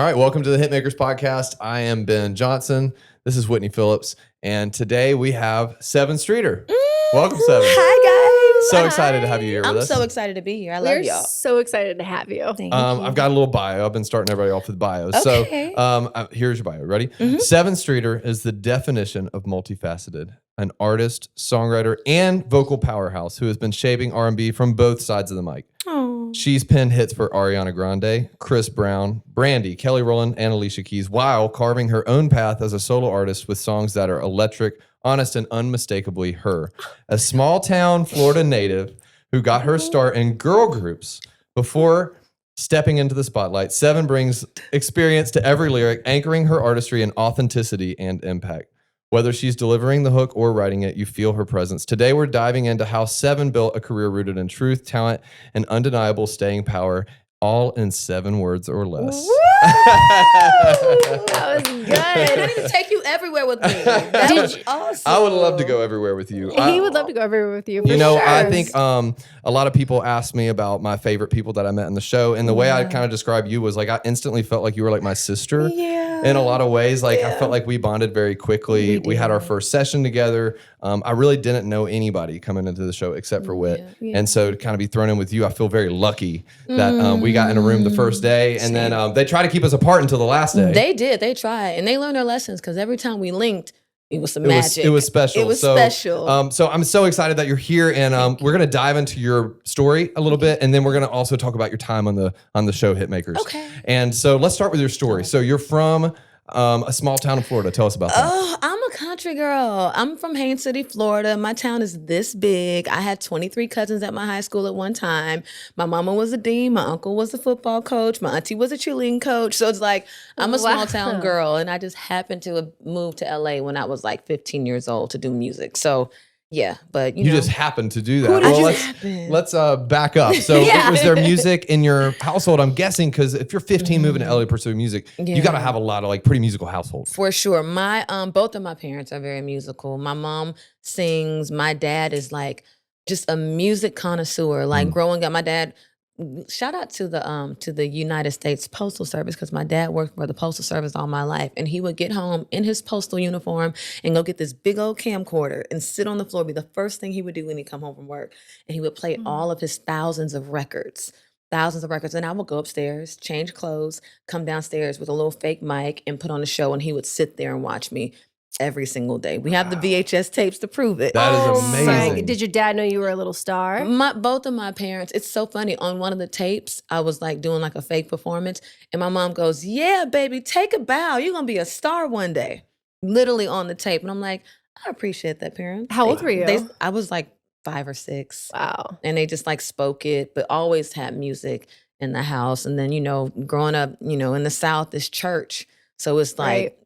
right, welcome to the Hitmakers podcast. I am Ben Johnson. This is Whitney Phillips, and today we have Sevyn Streeter. Welcome, Sevyn. Hi, guys. So excited to have you here with I'm us. so excited to be here. I love y'all. So excited to have you. Thank you. I've got a little bio. I've been starting everybody off with bios. Okay. So here's your bio. Ready? Sevyn Streeter is the definition of multifaceted, an artist, songwriter, and vocal powerhouse who has been shaping R&B from both sides of the mic. Oh. She's penned hits for Ariana Grande, Chris Brown, Brandy, Kelly Rowland, and Alicia Keys, while carving her own path as a solo artist with songs that are electric, honest, and unmistakably her. A small town Florida native who got her start in girl groups before stepping into the spotlight, Sevyn brings experience to every lyric, anchoring her artistry in authenticity and impact. Whether she's delivering the hook or writing it, you feel her presence. Today, we're diving into how Sevyn built a career rooted in truth, talent, and undeniable staying power, all in 7 words or less. That was good. I didn't even take you everywhere with me. That was awesome. I would love to go everywhere with you. He would love to go everywhere with you. For You know, sure. I think a lot of people ask me about my favorite people that I met in the show, and the way I kind of describe you was like I instantly felt like you were like my sister. In a lot of ways, like I felt like we bonded very quickly. We had our first session together. I really didn't know anybody coming into the show except for Whit, and so to kind of be thrown in with you, I feel very lucky that we got in a room the first day, and then they tried to keep us apart until the last day. They did. They tried, and they learned their lessons because every time we linked, it was some magic. It was special. It was special. So I'm so excited that you're here, and we're gonna dive into your story a little bit, and then we're gonna also talk about your time on the show Hitmakers. Okay. And so let's start with your story. So you're from a small town in Florida. Tell us about that. Oh, I'm a country girl. I'm from Haines City, Florida. My town is this big. I had 23 cousins at my high school at one time. My mama was a dean. My uncle was a football coach. My auntie was a cheerleading coach. So it's like, I'm a small town girl. And I just happened to have moved to LA when I was like 15 years old to do music. So yeah, but you know. just happened to do that. Well, let's back up. So was there music in your household? I'm guessing because if you're 15 moving to LA to pursue music, you got to have a lot of like pretty musical households. For sure. My both of my parents are very musical. My mom sings. My dad is like just a music connoisseur. Like growing up, my dad. Shout out to the United States Postal Service because my dad worked for the Postal Service all my life, and he would get home in his postal uniform and go get this big old camcorder and sit on the floor. Be the first thing he would do when he come home from work, and he would play all of his thousands of records. And I would go upstairs, change clothes, come downstairs with a little fake mic and put on a show, and he would sit there and watch me every single day. We have the VHS tapes to prove it. That is amazing. Did your dad know you were a little star? Both of my parents, it's so funny. On one of the tapes, I was like doing like a fake performance, and my mom goes, "Yeah, baby, take a bow. You're going to be a star one day." Literally on the tape. And I'm like, I appreciate that, parents. How old were you? I was like 5 or 6. Wow. And they just like spoke it, but always had music in the house. And then, growing up, in the South is church. So it's like,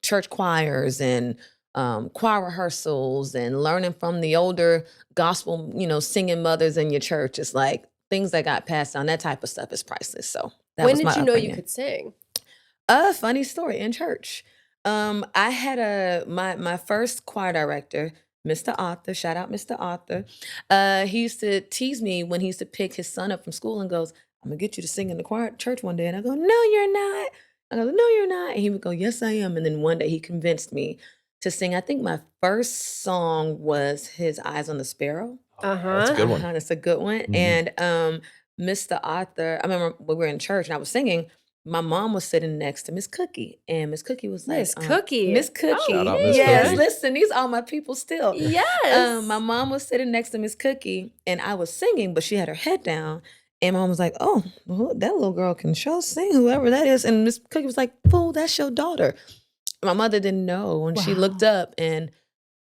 church choirs and choir rehearsals and learning from the older gospel, singing mothers in your church. It's like things that got passed down. That type of stuff is priceless. So that when was my did you know upbringing. you could sing? Funny story in church. I had my first choir director, Mr. Arthur. Shout out Mr. Arthur. He used to tease me when he used to pick his son up from school and goes, "I'm gonna get you to sing in the choir church one day." And I go, "No, you're not." I go, "No, you're not." And he would go, "Yes, I am." And then one day he convinced me to sing. I think my first song was His Eyes on the Sparrow. That's a good one. It's a good one. And Mr. Arthur, I remember when we were in church and I was singing, my mom was sitting next to Miss Cookie. And Miss Cookie was like, Miss Cookie. Miss Cookie. Shout out Miss Yes, Cookie. listen, these are my people still. Yes. My mom was sitting next to Miss Cookie and I was singing, but she had her head down. And my mom was like, "Oh, well, that little girl can sure sing, whoever that is." And Miss Cookie was like, "Fool, that's your daughter." My mother didn't know, and she looked up, and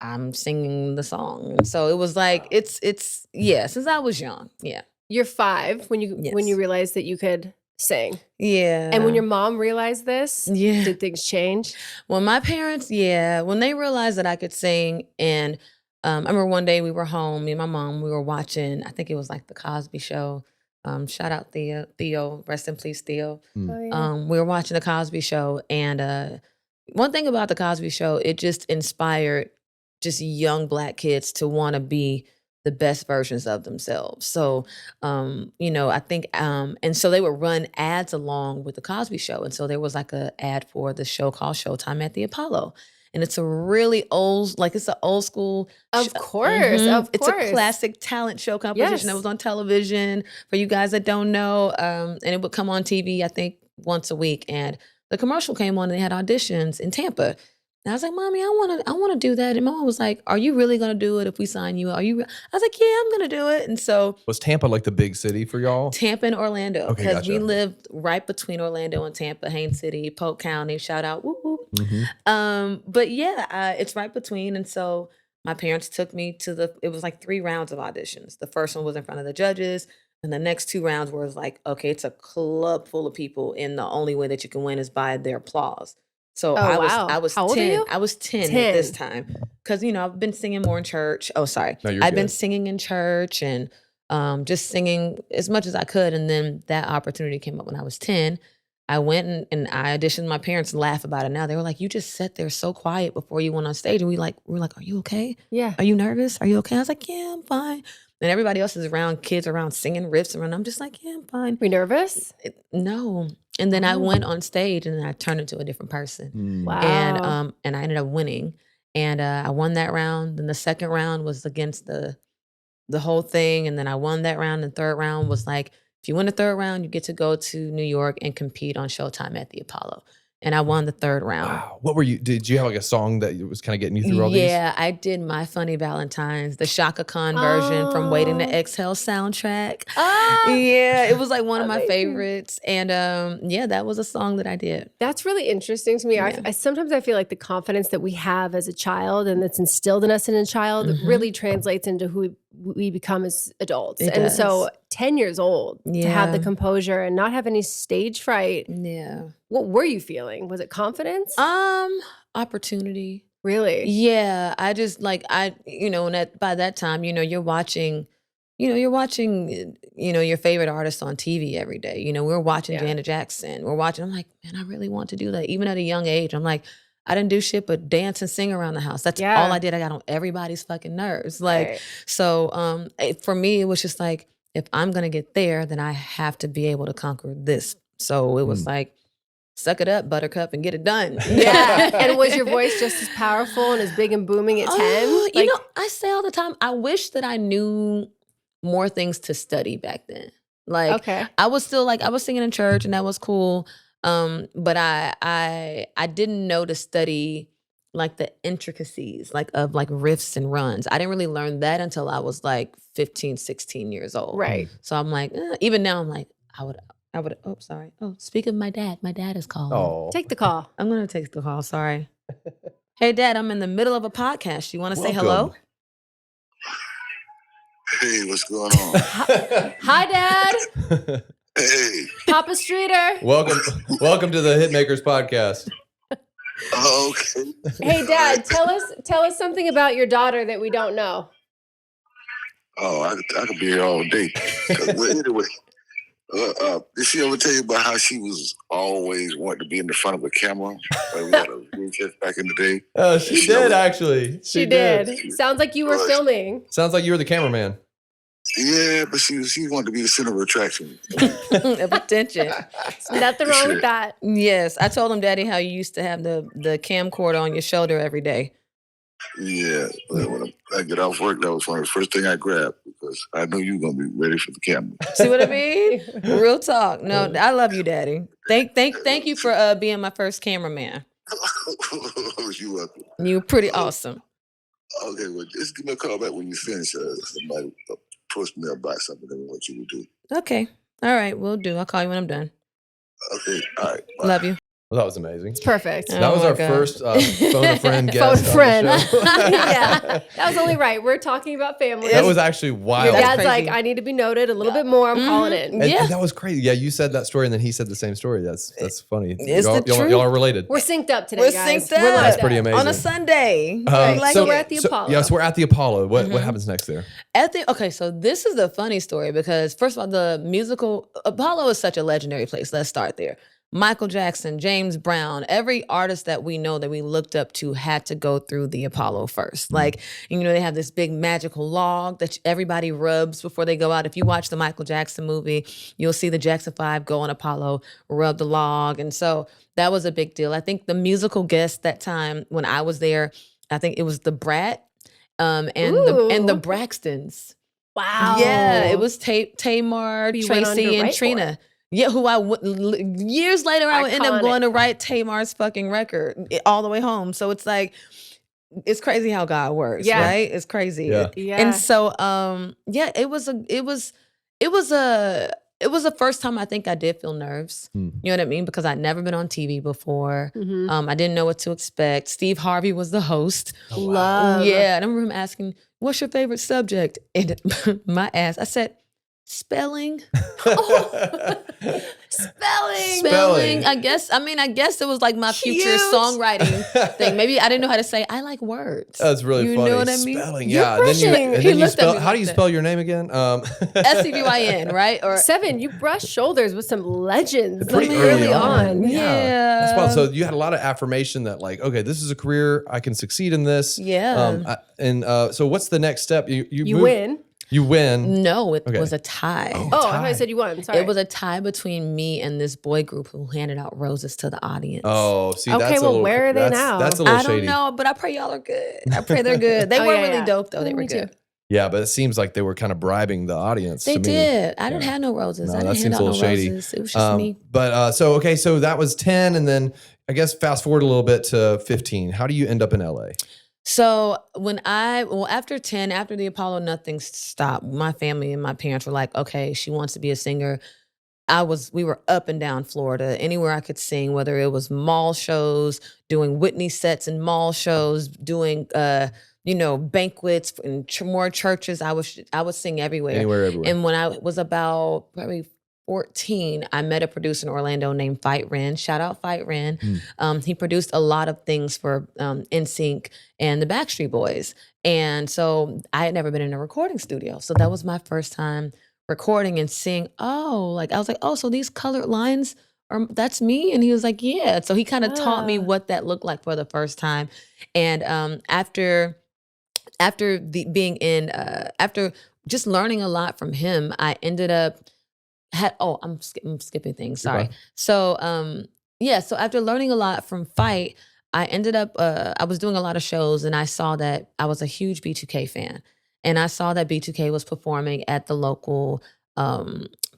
I'm singing the song. And so it was like, it's since I was young, yeah. You're 5 when you realized that you could sing. Yeah. And when your mom realized this, Yeah. did things change? Well, my parents, when they realized that I could sing, and I remember one day we were home, me and my mom, we were watching, I think it was like the Cosby Show. Shout out Theo, rest in peace, Theo. Oh, yeah. We were watching the Cosby Show, and one thing about the Cosby Show, it just inspired just young Black kids to want to be the best versions of themselves. So, I think, and so they would run ads along with the Cosby Show. And so there was like a ad for the show called Showtime at the Apollo. And it's a really old, like it's an old school. Of course, of It's course. a classic talent show competition that was on television for you guys that don't know. And it would come on TV, I think, once a week. And the commercial came on and they had auditions in Tampa. And I was like, Mommy, I want to do that. And Mom was like, Are you really gonna do it if we sign you? I was like, Yeah, I'm gonna do it. And so Was Tampa like the big city for y'all? Tampa and Orlando, Okay, because gotcha. we lived right between Orlando and Tampa, Haines City, Polk County. Shout out, whoop whoop. But yeah, it's right between. And so my parents took me to it was like 3 rounds of auditions. The first one was in front of the judges. And the next 2 rounds was like, okay, it's a club full of people, and the only way that you can win is by their applause. So Oh, wow. I was How old are 10. you? I was 10 at this time. Because, I've been singing more in church. Oh, sorry. No, you're I've been good. singing in church and just singing as much as I could. And then that opportunity came up when I was 10. I went and I auditioned. My parents laugh about it now. They were like, you just sat there so quiet before you went on stage. And we were like, are you okay? Yeah. Are you nervous? Are you okay? I was like, yeah, I'm fine. And everybody else is around, kids around singing riffs around. I'm just like, yeah, I'm fine. Were you nervous? No. And then I went on stage and then I turned into a different person. Wow. And I ended up winning. And I won that round. Then the second round was against the whole thing. And then I won that round. And the third round was like, if you win the third round, you get to go to New York and compete on Showtime at the Apollo. And I won the third round. Wow. What were you? Did you have like a song that was kind of getting you through all these? Yeah, I did My Funny Valentines, the Shaka Khan version from Waiting to Exhale soundtrack. Yeah, it was like one of my favorites. And yeah, that was a song that I did. That's really interesting to me. Yeah. I sometimes I feel like the confidence that we have as a child and that's instilled in us in a child really translates into who we become as adults. It and does. so 10 years old to have the composure and not have any stage fright. Yeah. What were you feeling? Was it confidence? Opportunity. Really? Yeah, I just like and by that time, you're watching your favorite artist on TV every day. We're watching Janet Jackson. I'm like, man, I really want to do that. Even at a young age, I'm like, I didn't do shit but dance and sing around the house. That's all I did. I got on everybody's fucking nerves. So for me, it was just like, if I'm gonna get there, then I have to be able to conquer this. So it was like, suck it up, buttercup, and get it done. Yeah. And was your voice just as powerful and as big and booming at 10? I say all the time, I wish that I knew more things to study back then. I was still I was singing in church and that was cool. But I didn't know to study like the intricacies of riffs and runs. I didn't really learn that until I was like 15, 16 years old. Right. So I'm like, even now I'm like, I would, oh, sorry. Oh, speak of my dad is calling. Oh, Take the call. I'm going to take the call. Sorry. Hey, Dad, I'm in the middle of a podcast. You want to say hello? Hey, what's going on? Hi, Dad. Hey. Papa Streeter. welcome to the Hitmakers podcast. Oh, okay. Hey, Dad, tell us something about your daughter that we don't know. Oh, I could be here all day. Well, anyway, did she ever tell you about how she was always wanting to be in the front of a camera? Like we had a VHS back in the day. Oh, she did actually. She did. Sounds like you were filming. Sounds like you were the cameraman. Yeah, but she wanted to be the center of attraction. Of attention. Nothing wrong with that. Yes. I told him, Daddy, how you used to have the camcorder on your shoulder every day. Yeah, when I get off work, that was one of the first thing I grabbed because I knew you were gonna be ready for the camera. See what I mean? Real talk. No, I love you, Daddy. Thank you for being my first cameraman. You welcome. You were pretty awesome. Okay, well, just give me a call back when you finish. Somebody approached me about something and what you would do. Okay. All right, we'll do. I'll call you when I'm done. Okay, all right. Bye. Love you. Well, that was amazing. It's perfect. Oh That was my our God. first phone a friend guest. Phone a friend. On the show. Yeah, that was only right. We're talking about family. That was actually wild. Your That's dad's crazy. like, I need to be noted a little bit more. I'm calling it. And Yeah. that was crazy. Yeah, you said that story and then he said the same story. That's funny. It's y'all, the y'all, truth. y'all are related. We're synced up today, We're guys. synced up. We're That's lined pretty up. amazing. On a Sunday. So we're at the Apollo. Yes, we're at the Apollo. What happens next there? Okay, so this is a funny story because first of all, the musical Apollo is such a legendary place. Let's start there. Michael Jackson, James Brown, every artist that we know that we looked up to had to go through the Apollo first. Like, they have this big magical log that everybody rubs before they go out. If you watch the Michael Jackson movie, you'll see the Jackson 5 go on Apollo, rub the log. And so that was a big deal. I think the musical guest that time when I was there, I think it was the Brat and the Braxtons. Wow. Yeah, it was Tamar, You went on to Tracy, and write for Trina. it. Yeah, years later, I would end up Iconic. going to write Tamar's fucking record all the way home. So it's like, it's crazy how God works, Yeah. right? It's crazy. Yeah. Yeah. And so, it was the first time I think I did feel nerves. You know what I mean? Because I'd never been on TV before. Mhm. I didn't know what to expect. Steve Harvey was the host. Love. Yeah, and I remember him asking, "What's your favorite subject?" And my ass, I said, "Spelling." Spelling. I guess it was like my future Cute. songwriting thing. Maybe I didn't know how to say, I like words. That's really You funny. know what I mean? Spelling, You're yeah. brushing. And He then you looked at spell. me How do like you that. spell your name again? Sevyn, right? Or Sevyn, you brushed shoulders with some legends Pretty like, early early on. on. Yeah. That's wild. So you had a lot of affirmation that, like, okay, this is a career. I can succeed in this. Yeah. So what's the next step? You You move- win. You win. No, it Okay. was a tie. Oh, I thought you said you won. Sorry. It was a tie between me and this boy group who handed out roses to the audience. Oh, see, Okay, that's a well, little, where are they that's, now? That's a little I don't shady. know, but I pray y'all are good. I pray they're good. They Oh, were yeah, really yeah. dope, though. They Me were too. good. Yeah, but it seems like they were kind of bribing the audience. They to me. did. I didn't Yeah. have no roses. No, I that didn't hand seems out a no little shady. roses. It was just me. But so that was 10, and then I guess fast forward a little bit to 15. How do you end up in LA? So after 10, after the Apollo, nothing stopped. My family and my parents were like, okay, she wants to be a singer. We were up and down Florida, anywhere I could sing, whether it was mall shows, doing Whitney sets in mall shows, doing, banquets in more churches. I would sing everywhere. Anywhere, everywhere. And when I was about probably 14, I met a producer in Orlando named Fight Ren. Shout out Fight Ren. He produced a lot of things for NSYNC and the Backstreet Boys. And so I had never been in a recording studio. So that was my first time recording and seeing, I was like, oh, so these colored lines that's me? And he was like, yeah. So he kind of taught me what that looked like for the first time. And after just learning a lot from him, I ended up I'm skipping things. Sorry. fine. So so after learning a lot from Fight, I ended up I was doing a lot of shows, and I saw that I was a huge B2K fan, and I saw that B2K was performing at the local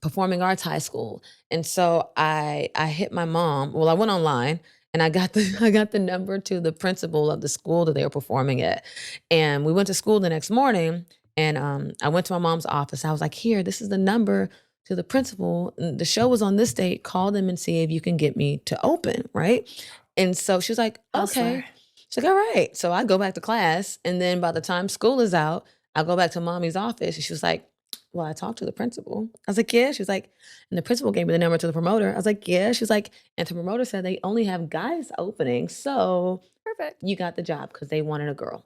performing arts high school, and so I hit my mom. Well, I went online. And I got the number to the principal of the school that they were performing at. And we went to school the next morning, and I went to my mom's office. I was like, here, this is the number to the principal. The show was on this date. Call them and see if you can get me to open, right? And so she was like, okay. Hustler. She's like, all right. So I go back to class, and then by the time school is out, I go back to mommy's office, and she was like, well, I talked to the principal. I was like, yeah. She was like, and the principal gave me the number to the promoter. I was like, yeah. She was like, and the promoter said they only have guys opening. So Perfect. you got the job because they wanted a girl.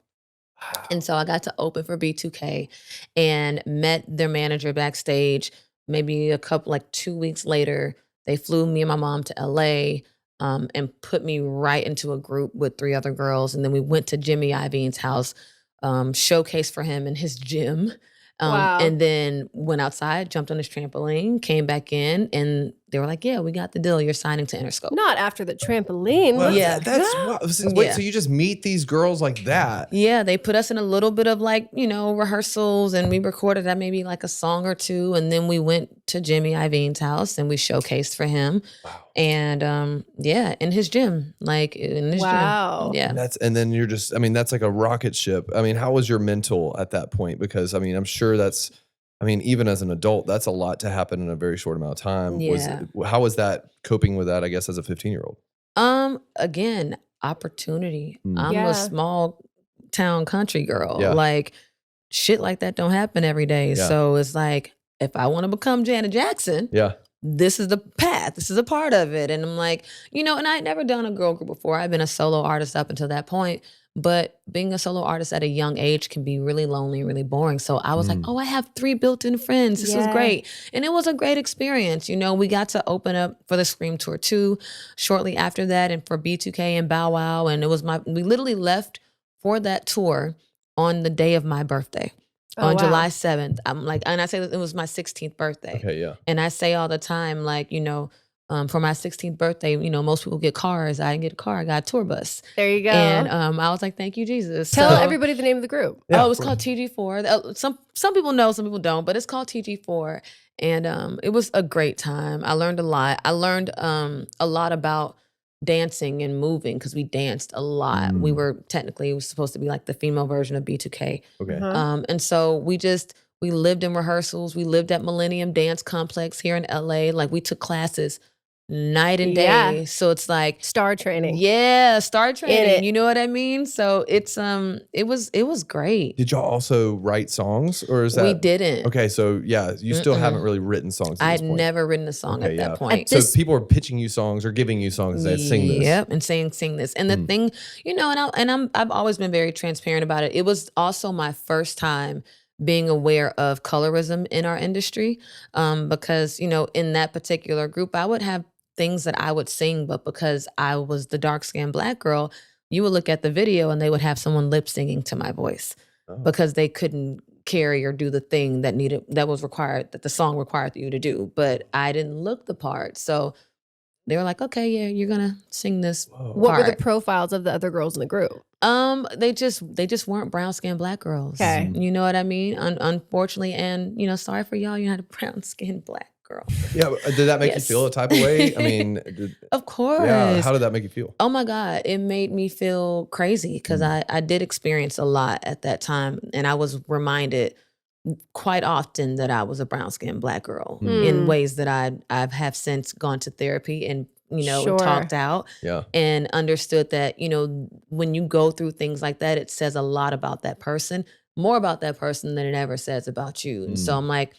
And so I got to open for B2K and met their manager backstage. Maybe 2 weeks later, they flew me and my mom to LA and put me right into a group with 3 other girls. And then we went to Jimmy Iovine's house, showcase for him in his gym. Wow. And then went outside, jumped on his trampoline, came back in, and they were like, yeah, we got the deal. You're signing to Interscope. Not after the trampoline. Well, Yeah. that's wait. Yeah. So you just meet these girls like that? Yeah, they put us in a little bit of rehearsals, and we recorded maybe like a song or two, and then we went to Jimmy Iovine's house and we showcased for him. Wow. And in his gym, Wow. gym. Yeah. And then you're just, that's like a rocket ship. How was your mental at that point? Because I'm sure even as an adult, that's a lot to happen in a very short amount of time. Yeah. How was that coping with that, I guess, as a 15-year-old? Again, opportunity. I'm Yeah. a small town country girl. Yeah. Like shit like that don't happen every day. Yeah. So it's like, if I want to become Janet Jackson, Yeah. this is the path. This is a part of it. And I'm like, and I had never done a girl group before. I've been a solo artist up until that point. But being a solo artist at a young age can be really lonely and really boring. So I was like, I have 3 built-in friends. This was great. And it was a great experience. We got to open up for the Scream Tour 2 shortly after that, and for B2K and Bow Wow. And it was we literally left for that tour on the day of my birthday. On July 7th. I'm like, and I say that it was my 16th birthday. Okay, yeah. And I say all the time, like, for my 16th birthday, most people get cars. I didn't get a car. I got a tour bus. There you go. And I was like, thank you, Jesus. Tell everybody the name of the group. Yeah, it was called TG4. Some people know, some people don't, but it's called TG4. And it was a great time. I learned a lot. I learned a lot about dancing and moving because we danced a lot. We were technically, it was supposed to be like the female version of B2K. Okay. And so we lived in rehearsals. We lived at Millennium Dance Complex here in LA. Like we took classes night and day. Yeah. So it's like Star training. Yeah, star training. You know what I mean? So it's it was great. Did y'all also write songs, or is that We didn't. Okay, so yeah, you still haven't really written songs. I had never written a song at that point. So people are pitching you songs or giving you songs that sing this. Yep, and saying sing this. And the thing, I've always been very transparent about it. It was also my first time being aware of colorism in our industry, because in that particular group, I would have things that I would sing, but because I was the dark-skinned Black girl, you would look at the video and they would have someone lip singing to my voice because they couldn't carry or do the thing that was required, that the song required you to do. But I didn't look the part, so they were like, "Okay, yeah, you're gonna sing this." What were the profiles of the other girls in the group? They just weren't brown-skinned Black girls. Okay. You know what I mean? Unfortunately, and sorry for y'all, you're not a brown-skinned Black girl. Yeah, did that make you feel a type of way? I mean, of course. Yeah, how did that make you feel? Oh my God, it made me feel crazy because I did experience a lot at that time, and I was reminded quite often that I was a brown-skinned Black girl in ways that I have since gone to therapy and talked out and understood that when you go through things like that, it says a lot about that person, more about that person than it ever says about you. And so I'm like,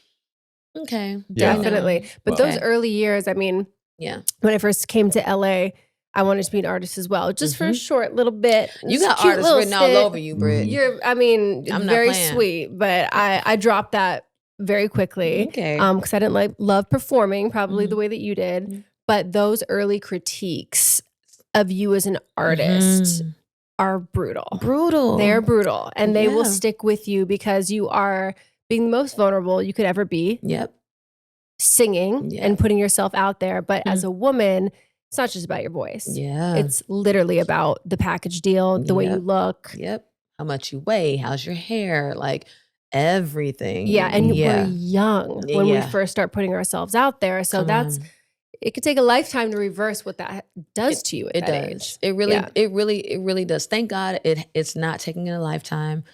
okay, definitely. But those early years, I mean, when I first came to LA, I wanted to be an artist as well, just for a short little bit. You got artists written all over you, Britt. I'm not very playing. sweet, but I dropped that very quickly. Okay. Because I didn't love performing probably the way that you did. But those early critiques of you as an artist are brutal. They're brutal. And they will stick with you because you are being the most vulnerable you could ever be. Yep. Singing and putting yourself out there. But as a woman, it's not just about your voice. Yeah. It's literally about the package deal, the way you look. Yep. How much you weigh, how's your hair, like everything. Yeah. And we're young when we first start putting ourselves out there. So it could take a lifetime to reverse what that does to you at that age. It really does. Thank God it's not taking a lifetime.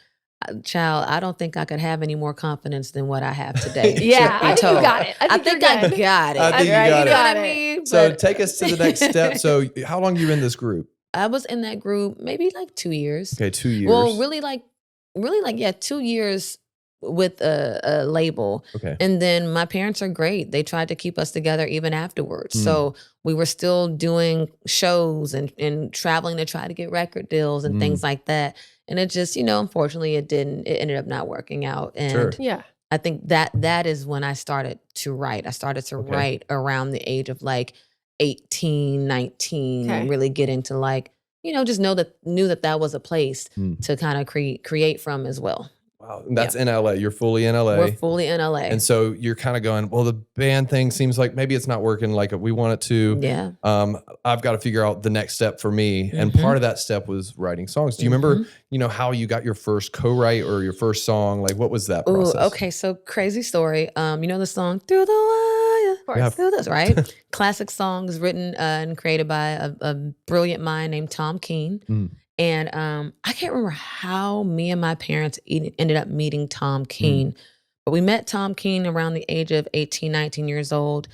Child, I don't think I could have any more confidence than what I have today. I think you got it. I think I got it. I think you got it. You know what I mean? So take us to the next step. So how long you in this group? I was in that group maybe like 2 years. Okay, 2 years. Well, really 2 years with a label. Okay. And then my parents are great. They tried to keep us together even afterwards. So we were still doing shows and traveling to try to get record deals and things like that. And it just, unfortunately it ended up not working out. And I think that is when I started to write. I started to write around the age of like 18, 19, and really get into like, just knew that was a place to kind of create from as well. Wow. And that's in LA. You're fully in LA. We're fully in LA. And so you're kind of going, well, the band thing seems like maybe it's not working like we want it to. Yeah. I've got to figure out the next step for me. And part of that step was writing songs. Do you remember, how you got your first co-write or your first song? Like, what was that process? Ooh, okay. So crazy story. The song Through the Wire? Of course. Through this, right? Classic songs written and created by a brilliant mind named Tom Keane. And I can't remember how me and my parents ended up meeting Tom Keane, but we met Tom Keane around the age of 18, 19 years old.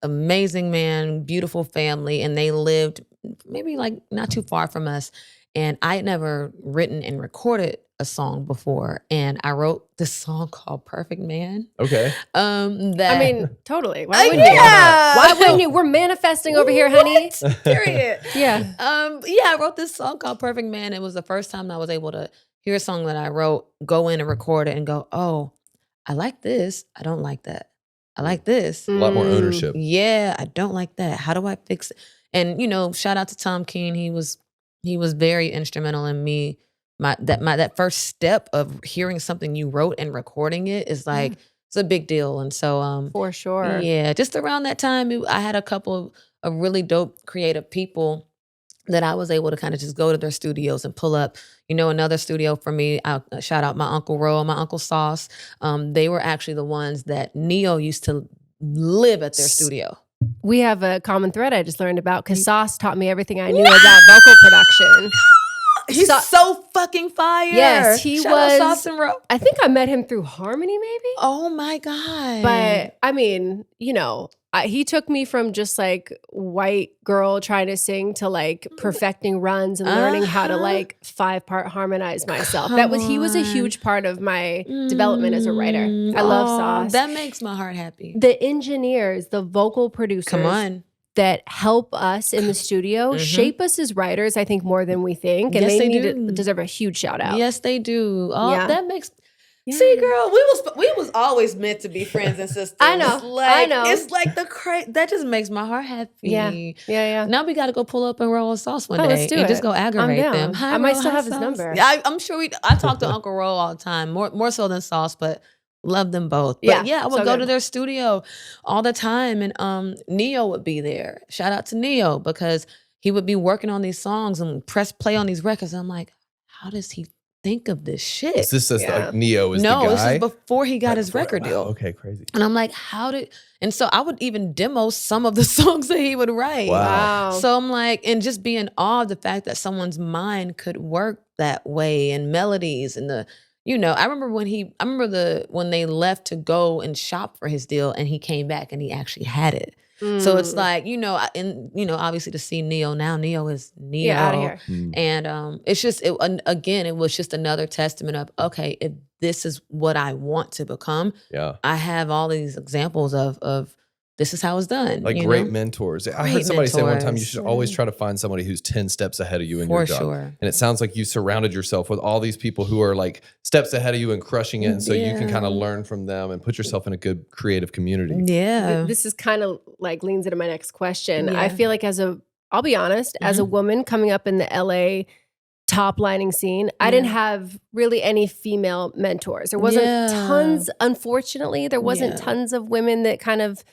Amazing man, beautiful family, and they lived maybe like not too far from us. And I had never written and recorded a song before, and I wrote this song called Perfect Man. Okay. That I mean, totally. Why wouldn't you? yeah. Why wouldn't you? We're manifesting over here, honey. Period. Yeah. I wrote this song called Perfect Man. It was the first time I was able to hear a song that I wrote, go in and record it and go, oh, I like this. I don't like that. I like this. A lot more ownership. Yeah, I don't like that. How do I fix it? And shout out to Tom Keene. He was very instrumental in me. That first step of hearing something you wrote and recording it is like it's a big deal. And so for sure. Yeah, just around that time I had a couple of really dope creative people that I was able to kind of just go to their studios and pull up, another studio for me. I'll shout out my Uncle Ro, my Uncle Sauce. They were actually the ones that Neo used to live at their studio. We have a common thread I just learned about because Sauce taught me everything I knew about vocal production. He's so fucking fire. Yes, he Shout was. out Sauce and Ro. I think I met him through Harmony, maybe. Oh my God. But I mean, he took me from just like white girl trying to sing to like perfecting runs and learning how to like 5-part harmonize myself. He was a huge part of my development as a writer. I love Sauce. That makes my heart happy. The engineers, the vocal producers that help us in the studio, shape us as writers, I think more than we think. And yes, they deserve a huge shout out. Yes, they do. Oh, Yeah. That makes... Yeah. See, girl, we was always meant to be friends and sisters. I know. It's like that just makes my heart happy. Yeah. Now we got to go pull up and roll with Sauce one day let's do and it. just go aggravate them. I might still have his number. Yeah, I'm sure I talk to Uncle Ro all the time, more so than Sauce, but love them both. But I would go to their studio all the time, and Neo would be there. Shout out to Neo because he would be working on these songs and press play on these records. And I'm like, how does he think of this shit? Is this like Neo is the guy? No, this is before he got his record deal. Okay, crazy. And I'm like, and so I would even demo some of the songs that he would write. Wow. So I'm like, and just be in awe of the fact that someone's mind could work that way and melodies and I remember when they left to go and shop for his deal and he came back and he actually had it. So it's like, obviously to see Neo now, Neo is Neo. Yeah, out of here. And it's just, it was just another testament of, okay, if this is what I want to become, I have all these examples of this is how it's done. Like great mentors. I heard somebody say one time, you should always try to find somebody who's 10 steps ahead of you in your job. Sure. And it sounds like you surrounded yourself with all these people who are like steps ahead of you and crushing it. And so you can kind of learn from them and put yourself in a good creative community. Yeah. This is kind of like leans into my next question. I feel like I'll be honest, as a woman coming up in the LA top lining scene, I didn't have really any female mentors. There wasn't tons, unfortunately, there wasn't tons of women that kind of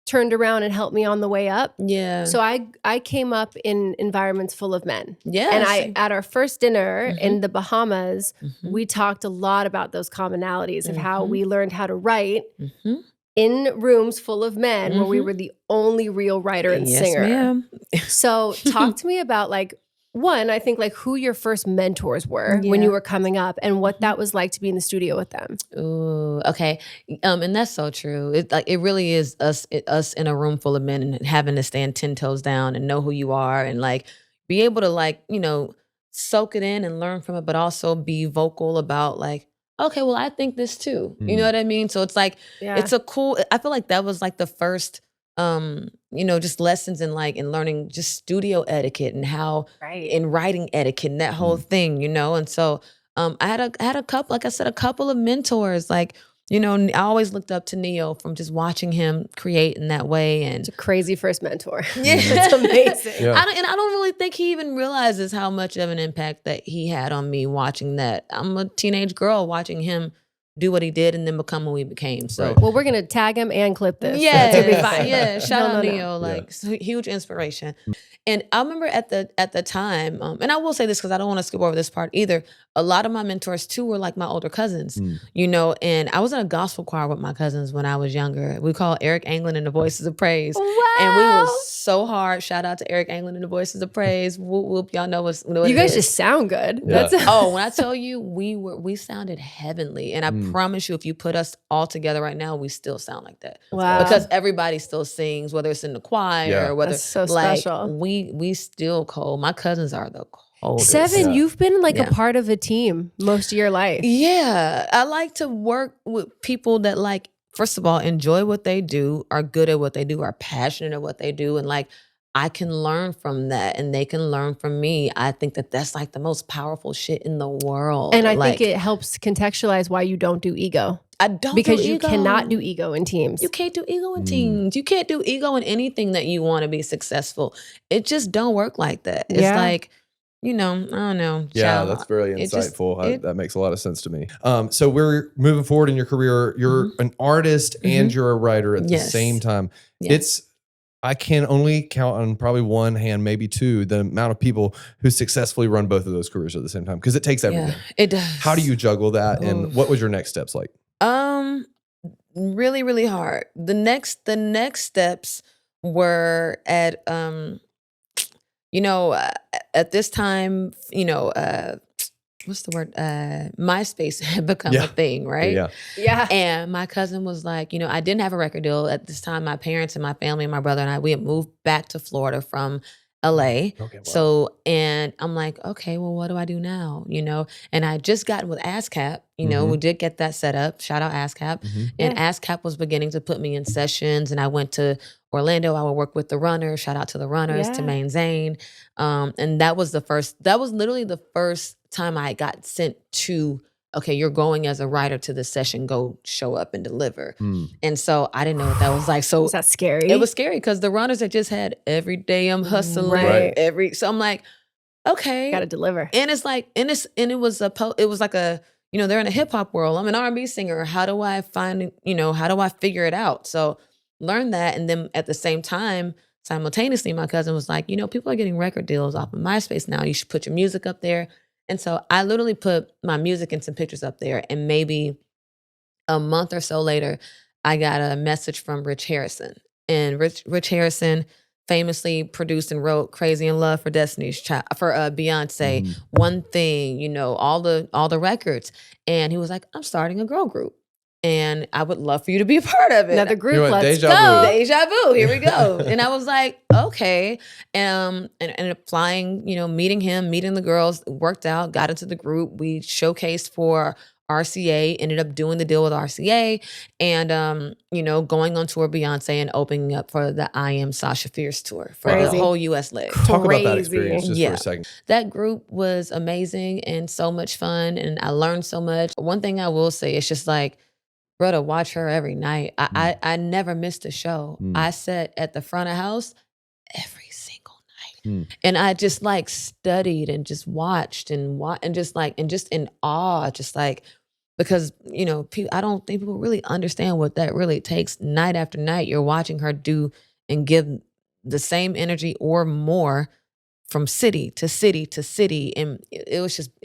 turned around and helped me on the way up. Yeah. So I came up in environments full of men. Yeah. And at our first dinner in the Bahamas, we talked a lot about those commonalities of how we learned how to write in rooms full of men where we were the only real writer and singer. Ma'am. So talk to me about one, I think who your first mentors were when you were coming up and what that was like to be in the studio with them. Ooh, okay. And that's so true. It really is us in a room full of men and having to stand 10 toes down and know who you are and be able to soak it in and learn from it, but also be vocal about okay, well, I think this too. You know what I mean? So it's it's a cool, I feel like that was the first just lessons in learning just studio etiquette and how in writing etiquette and that whole thing, and so I had a couple, like I said, a couple of mentors. I always looked up to Neo from just watching him create in that way. And it's a crazy first mentor. Yeah, it's amazing. Yeah. I don't really think he even realizes how much of an impact that he had on me watching that. I'm a teenage girl watching him do what he did and then become who he became. So well, we're gonna tag him and clip this. Yeah, so it'll be fine. Yeah. Shout out Neo, huge inspiration. And I remember at the time, and I will say this because I don't want to skip over this part either. A lot of my mentors too were my older cousins, and I was in a gospel choir with my cousins when I was younger. We called Eric Anglin and the Voices of Praise. Wow. And we were so hard. Shout out to Eric Anglin and the Voices of Praise. Whoop, whoop. Y'all know what you guys just sound good. Yeah. When I tell you we sounded heavenly. And I promise you, if you put us all together right now, we still sound like that. Wow. Because everybody still sings, whether it's in the choir or whether that's so special. we still Cole. My cousins are the oldest. Sevyn, you've been like Yeah. a part of a team most of your life. Yeah, I like to work with people that like, first of all, enjoy what they do, are good at what they do, are passionate at what they do, and like I can learn from that, and they can learn from me. I think that that's like the most powerful shit in the world. And I like, think it helps contextualize why you don't do ego. I don't Because do you ego. cannot do ego in teams. You can't do ego in teams. You can't do ego in anything that you want to be successful. It just don't work like that. It's like, I don't know. Yeah, child, that's very it just- insightful. That makes a lot of sense to me. So we're moving forward in your career. You're an artist and you're a writer at the same time. Yes. I can only count on probably one hand, maybe two, the amount of people who successfully run both of those careers at the same time because it takes everything. Yeah, it does. How do you juggle that, and what was your next steps like? Really, really hard. The next steps were at at this time, what's the word? MySpace had become a thing, right? Yeah. And my cousin was like, I didn't have a record deal at this time. My parents and my family and my brother and I, we had moved back to Florida from LA. Okay, wow. So, and I'm like, okay, well, what do I do now? And I just gotten with ASCAP, we did get that set up. Shout out ASCAP. And ASCAP was beginning to put me in sessions, and I went to Orlando. I would work with the runners. Shout out to the runners, to Main Zane. And that was literally the first time I got sent to, okay, you're going as a writer to the session, go show up and deliver. And so I didn't know what that was like. So Was that scary? it was scary because the runners had just had every day I'm hustling. Right. So I'm like, okay. Got to deliver. And it's like, it was like a, they're in a hip hop world. I'm an R&B singer. How do I find, how do I figure it out? So learn that. And then at the same time, simultaneously, my cousin was like, people are getting record deals off of MySpace now. You should put your music up there. And so I literally put my music and some pictures up there. And maybe a month or so later, I got a message from Rich Harrison. And Rich Harrison famously produced and wrote "Crazy in Love" for Destiny's Child, for Beyonce, One Thing, all the records. And he was like, I'm starting a girl group, and I would love for you to be a part of it. Another group. Let's Deja go. vu. Deja vu. Here we go. And I was like, okay. And applying, meeting him, meeting the girls, worked out, got into the group. We showcased for RCA, ended up doing the deal with RCA, and going on tour Beyonce and opening up for the I Am Sasha Fierce tour for the whole US leg. Talk about that Crazy. experience just for a second. That group was amazing and so much fun, and I learned so much. One thing I will say, it's just like, brother, watch her every night. I never missed a show. I sat at the front of house every single night. And I just like studied and just watched and just in awe, just like, because, I don't think people really understand what that really takes. Night after night, you're watching her do and give the same energy or more from city to city to city. And it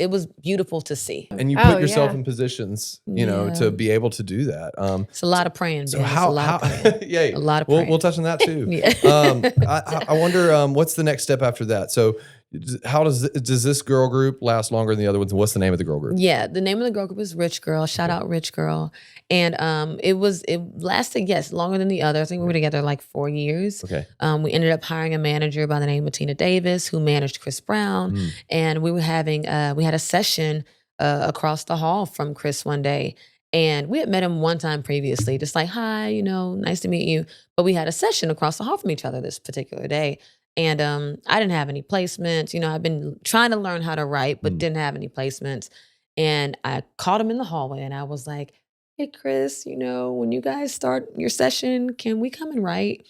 was beautiful to see. And you put yourself in positions, to be able to do that. It's a lot of praying. So Ben. It's a lot of praying. A lot of praying. We'll touch on that too. Yeah. I wonder what's the next step after that. So how does this girl group last longer than the other ones? What's the name of the girl group? Yeah, the name of the girl group is Rich Girl. Shout out Rich Girl. And it lasted, yes, longer than the other. I think we were together like 4 years. Okay. We ended up hiring a manager by the name of Tina Davis, who managed Chris Brown. And we were having we had a session across the hall from Chris one day. And we had met him one time previously, just like, hi, nice to meet you. But we had a session across the hall from each other this particular day. And I didn't have any placements. I've been trying to learn how to write, but didn't have any placements. And I called him in the hallway and I was like, hey, Chris, when you guys start your session, can we come and write?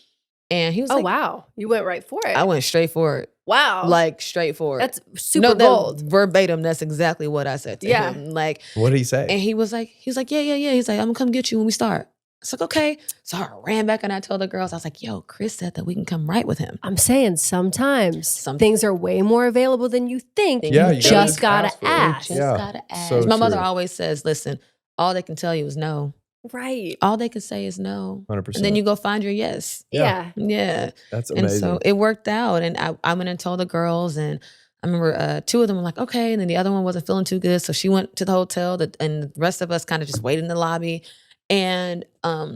And he was like, wow. You went right for it. I went straight for it. Wow. Like straight for it. That's super bold. Verbatim, that's exactly what I said to him. Like, what did he say? And he was like, yeah. He's like, I'm gonna come get you when we start. It's like, okay. So I ran back and I told the girls, I was like, yo, Chris said that we can come write with him. I'm saying sometimes things are way more available than you think. Yeah, you just gotta ask. You just gotta ask. So My mother true. always says, listen, all they can tell you is no. Right. All they can say is no. 100%. And then you go find your yes. Yeah. Yeah. That's amazing. And so it worked out. And I went and told the girls, and I remember 2 of them were like, okay. And then the other one wasn't feeling too good. So she went to the hotel, and the rest of us kind of just waited in the lobby. And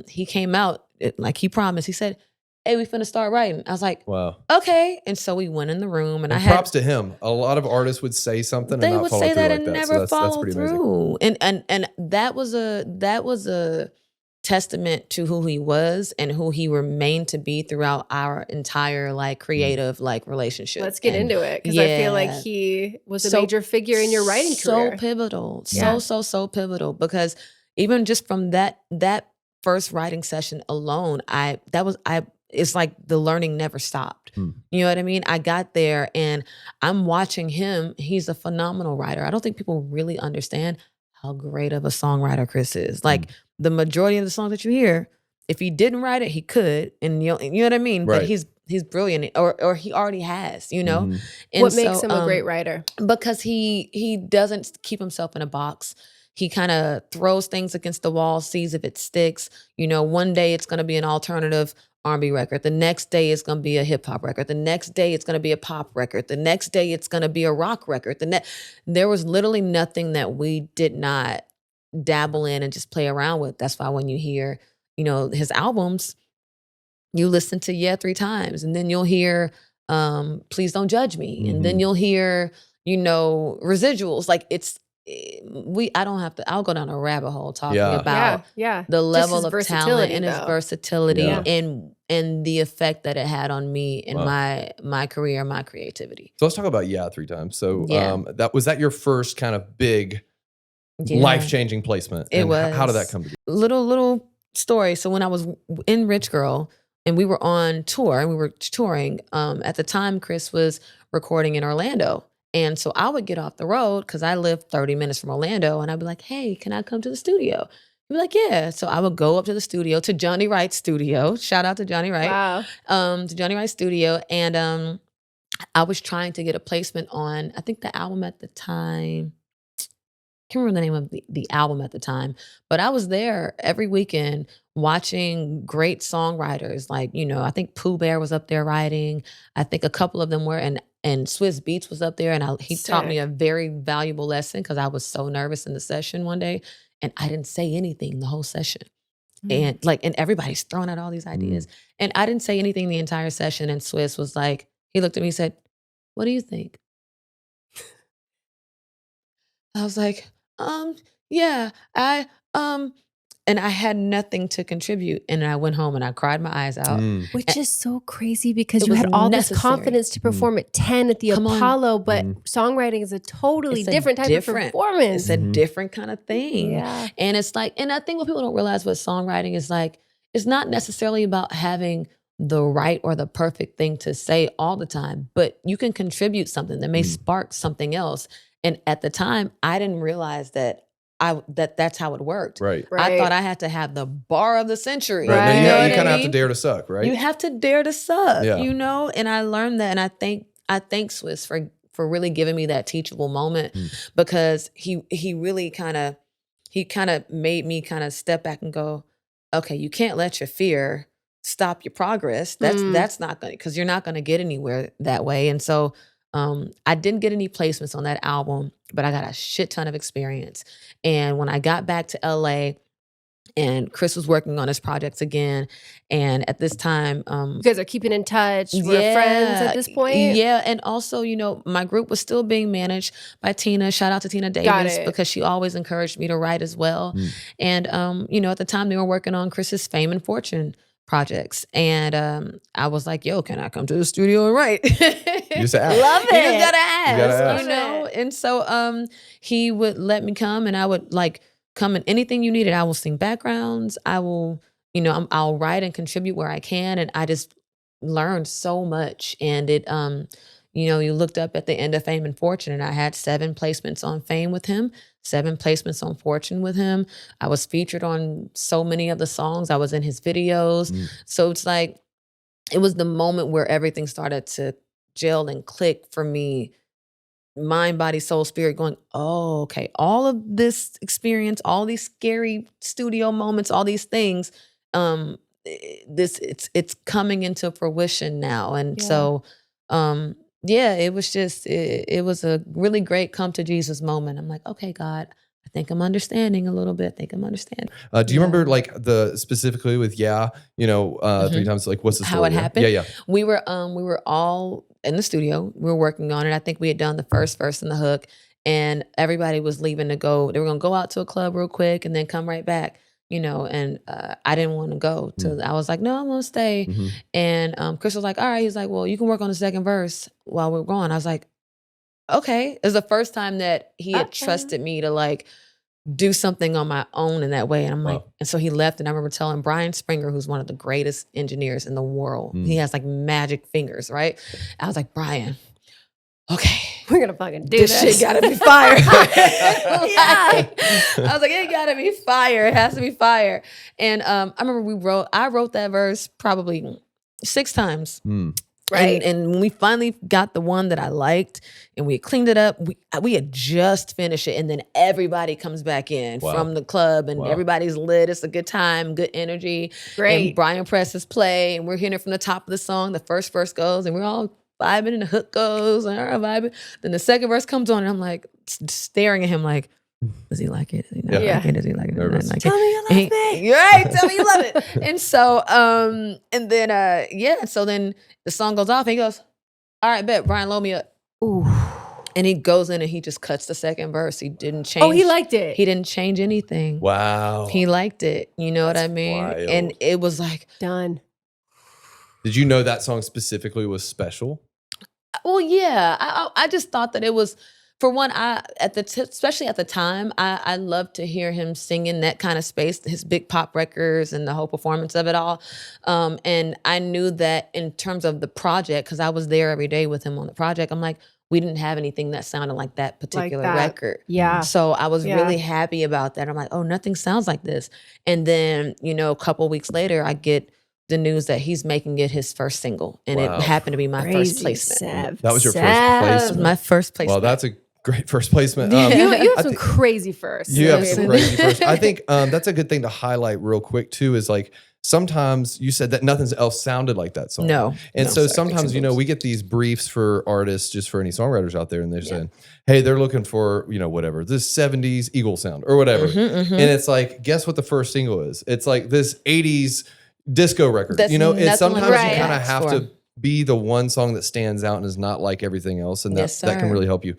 he came out, like he promised. He said, hey, we finna start writing. I was like, wow. okay. And so we went in the room and And props to him. A lot of artists would say something they and not would follow say through that like and that. never That's follow pretty amazing. through. And that was a testament to who he was and who he remained to be throughout our entire like creative like relationship. Let's get into it, because I feel like he was a major figure in your writing career. So pivotal. Yeah. So pivotal, because even just from that first writing session alone, it's like the learning never stopped. You know what I mean? I got there and I'm watching him. He's a phenomenal writer. I don't think people really understand how great of a songwriter Chris is. Like the majority of the songs that you hear, if he didn't write it, he could, and you know what I mean? Right. But he's brilliant, or he already has, you know? Mm-hmm. And what makes him a great writer? Because he doesn't keep himself in a box. He kind of throws things against the wall, sees if it sticks. You know, one day it's going to be an alternative R&B record. The next day it's going to be a hip hop record. The next day it's going to be a pop record. The next day it's going to be a rock record. There was literally nothing that we did not dabble in and just play around with. That's why when you hear, you know, his albums, you listen to Yeah 3 times, and then you'll hear Please Don't Judge Me, and then you'll hear, you know, Residuals. Like I'll go down a rabbit hole talking about the level of talent and his versatility and the effect that it had on me in my career, my creativity. So let's talk about Yeah 3 times. So was that your first kind of big life-changing placement? It and was. How did that come to be? Little story. So when I was in Rich Girl and we were on tour and we were touring, at the time Chris was recording in Orlando. And so I would get off the road because I lived 30 minutes from Orlando, and I'd be like, hey, can I come to the studio? He'd be like, yeah. So I would go up to the studio, to Johnny Wright's studio. Shout out to Johnny Wright. Wow. To Johnny Wright's studio. And I was trying to get a placement on, I think the album at the time, I can't remember the name of the album at the time, but I was there every weekend watching great songwriters. Like, you know, I think Pooh Bear was up there writing. I think a couple of them were, and Swiss Beats was up there. And he taught me a very valuable lesson because I was so nervous in the session one day and I didn't say anything the whole session. And everybody's throwing out all these ideas. And I didn't say anything the entire session. And Swiss was like, he looked at me and said, what do you think? I was like, yeah, and I had nothing to contribute. And I went home and I cried my eyes out. Which is so crazy because you had all this confidence to perform at 10 at the Apollo, but songwriting is a totally different type of performance. It's a different kind of thing. Yeah. And it's like, and I think what people don't realize with songwriting is like, it's not necessarily about having the right or the perfect thing to say all the time, but you can contribute something that may spark something else. And at the time, I didn't realize that that's how it worked. Right. I thought I had to have the bar of the century. Right. You Now, you kind of have to dare to suck, right? You have to dare to suck, you know? And I learned that, and I thank Swiss for really giving me that teachable moment because he really kind of made me kind of step back and go, okay, you can't let your fear stop your progress. That's not going to, because you're not going to get anywhere that way. And so I didn't get any placements on that album, but I got a shit ton of experience. And when I got back to LA, and Chris was working on his projects again, and at this time, you guys are keeping in touch. We're friends at this point. Yeah, and also, you know, my group was still being managed by Tina. Shout out to Tina Davis because she always encouraged me to write as well. And you know, at the time they were working on Chris's Fame and Fortune projects, and I was like, yo, can I come to the studio and write? You just ask. Love it. You just gotta ask. You know? And so he would let me come, and I would like come in anything you needed. I will sing backgrounds. I will, you know, I'll write and contribute where I can. And I just learned so much. And it you know, you looked up at the end of Fame and Fortune, and I had 7 placements on Fame with him, 7 placements on Fortune with him. I was featured on so many of the songs. I was in his videos. So it's like, it was the moment where everything started to gel and click for me, mind, body, soul, spirit, going, oh, okay, all of this experience, all these scary studio moments, all these things, it's coming into fruition now. And so, it was just, it was a really great come to Jesus moment. I'm like, okay, God, I think I'm understanding a little bit. I think I'm understanding. Do you remember like the specifically with three times, like what's the story? How it happened? Yeah. We were all in the studio. We were working on it. I think we had done the first verse and the hook, and everybody was leaving to go. They were gonna go out to a club real quick and then come right back. And I didn't want to go. I was like, no, I'm gonna stay. Mm-hmm. And Chris was like, all right. He's like, well, you can work on the second verse while we're gone. I was like, okay. It was the first time that he had trusted me to like do something on my own in that way. And I'm like, and so he left. And I remember telling Brian Springer, who's one of the greatest engineers in the world, he has like magic fingers, right? I was like, Brian, okay, we're gonna fucking do this shit gotta be fire. Yeah. I was like, it gotta be fire. It has to be fire. And I remember I wrote that verse probably 6 times. Right. And when we finally got the one that I liked and we had cleaned it up, we had just finished it. And then everybody comes back in from the club and everybody's lit. It's a good time, good energy. Great. And Brian presses play and we're hearing it from the top of the song. The first verse goes and we're all vibing and the hook goes and we're vibing. Then the second verse comes on and I'm like staring at him like, does he like it? Does he not like it? Does he like it? Nervous. Tell me you love me. You're right. Tell me you love it. And so, and then, so then the song goes off and he goes, all right, bet, Brian, load me up. Ooh. And he goes in and he just cuts the second verse. He didn't change. Oh, he liked it. He didn't change anything. Wow. He liked it. You know what I mean? Wild. And it was like. Done. Did you know that song specifically was special? Well, yeah. I just thought that it was, for one, especially at the time, I loved to hear him sing in that kind of space, his big pop records and the whole performance of it all. And I knew that in terms of the project, because I was there every day with him on the project, I'm like, we didn't have anything that sounded like that particular record. Yeah. So I was really happy about that. I'm like, oh, nothing sounds like this. And then, a couple weeks later, I get the news that he's making it his first single. And it happened to be my first placement. That was your first placement? That was my first placement. Well, that's a great first placement. You have some crazy firsts. You have some crazy firsts. I think that's a good thing to highlight real quick too, is like sometimes you said that nothing else sounded like that song. No. And so sometimes, we get these briefs for artists, just for any songwriters out there, and they're saying, hey, they're looking for, whatever, this 70s Eagle sound or whatever. And it's like, guess what the first single is? It's like this 80s disco record. That's It's sometimes right. you kind of have to be the one song that stands out and is not like everything else, and that can really help you.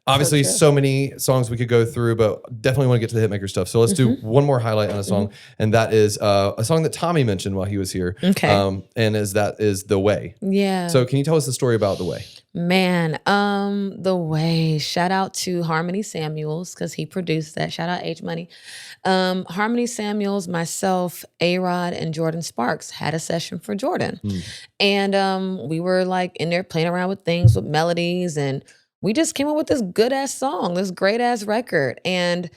Obviously, so many songs we could go through, but definitely want to get to the Hitmaker stuff. So let's do one more highlight on a song, and that is a song that Tommy mentioned while he was here. Okay. And that is The Way. Yeah. So can you tell us the story about The Way? Man, The Way. Shout out to Harmony Samuels because he produced that. Shout out H Money. Harmony Samuels, myself, A-Rod, and Jordan Sparks had a session for Jordan. And we were like in there playing around with things, with melodies, and we just came up with this good ass song, this great ass record. And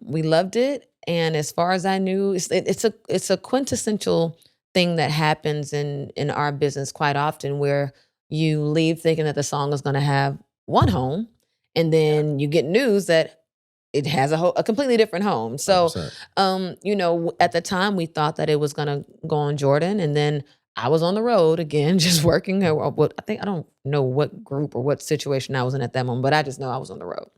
we loved it. And as far as I knew, it's a quintessential thing that happens in our business quite often, where you leave thinking that the song is going to have one home, and then you get news that it has a completely different home. So, 100%. At the time we thought that it was going to go on Jordan, and then I was on the road again, just working. I don't know what group or what situation I was in at that moment, but I just know I was on the road.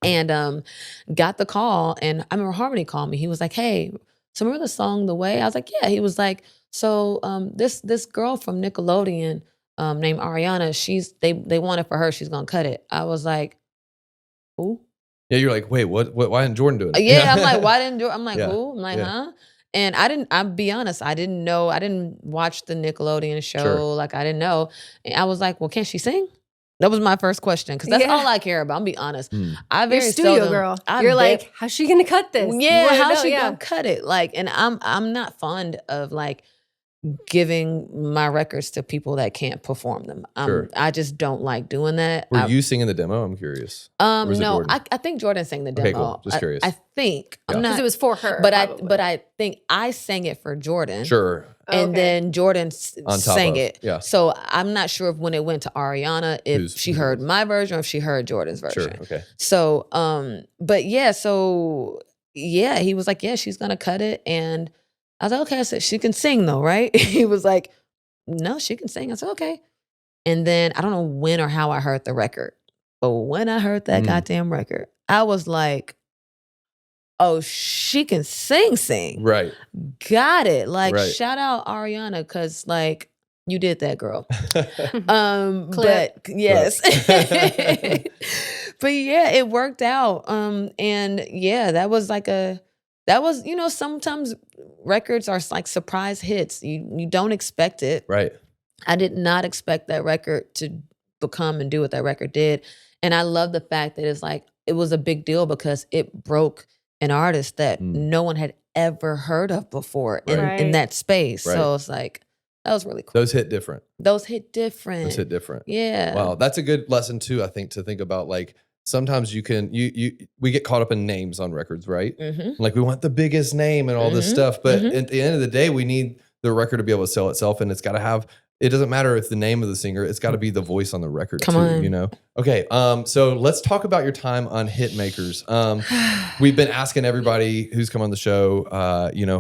And got the call, and I remember Harmony called me. He was like, hey, so remember the song The Way? I was like, yeah. He was like, so this girl from Nickelodeon named Ariana, they want it for her. She's gonna cut it. I was like, who? Yeah, you're like, wait, what? Why didn't Jordan do it? Yeah, I'm like, why didn't Jordan? I'm like, who? I'm like, Yeah. huh? And I'll be honest, I didn't know. I didn't watch the Nickelodeon show. Sure. Like, I didn't know. And I was like, well, can she sing? That was my first question, because that's all I care about. I'm be honest. I You're very studio seldom, girl. You're like, how's she gonna cut this? yeah, how's she gonna cut it? Like, and I'm not fond of like giving my records to people that can't perform them. Sure. I just don't like doing that. Were you singing the demo? I'm curious. No, Jordan? I think Jordan sang the demo. Okay, cool. Just curious. I think I'm not, because it was for her. but probably. I think I sang it for Jordan. Sure. And then Jordan On top sang of, it. yeah. So I'm not sure if when it went to Ariana, if she heard my version or if she heard Jordan's version. Sure. Okay. So, but yeah, he was like, yeah, she's gonna cut it. And I was like, okay. I said, she can sing though, right? He was like, no, she can sing. I said, okay. And then I don't know when or how I heard the record, but when I heard that goddamn record, I was like, oh, she can sing. Right. Got it. Like, Right. shout out Ariana, because like you did that, girl. Clip. But yes. But yeah, it worked out. And yeah, that was, sometimes records are like surprise hits. You don't expect it. Right. I did not expect that record to become and do what that record did. And I love the fact that it's like, it was a big deal because it broke an artist that no one had ever heard of before in that space. Right. So it's like, that was really cool. Those hit different. Yeah. Wow. That's a good lesson too, I think, to think about. Like, sometimes we get caught up in names on records, right? Mm-hmm. Like, we want the biggest name and all this stuff. But at the end of the day, we need the record to be able to sell itself, and it's got to have, it doesn't matter if the name of the singer, it's got to be the voice on the record Come too, on. you know? Okay, so let's talk about your time on Hitmakers. We've been asking everybody who's come on the show,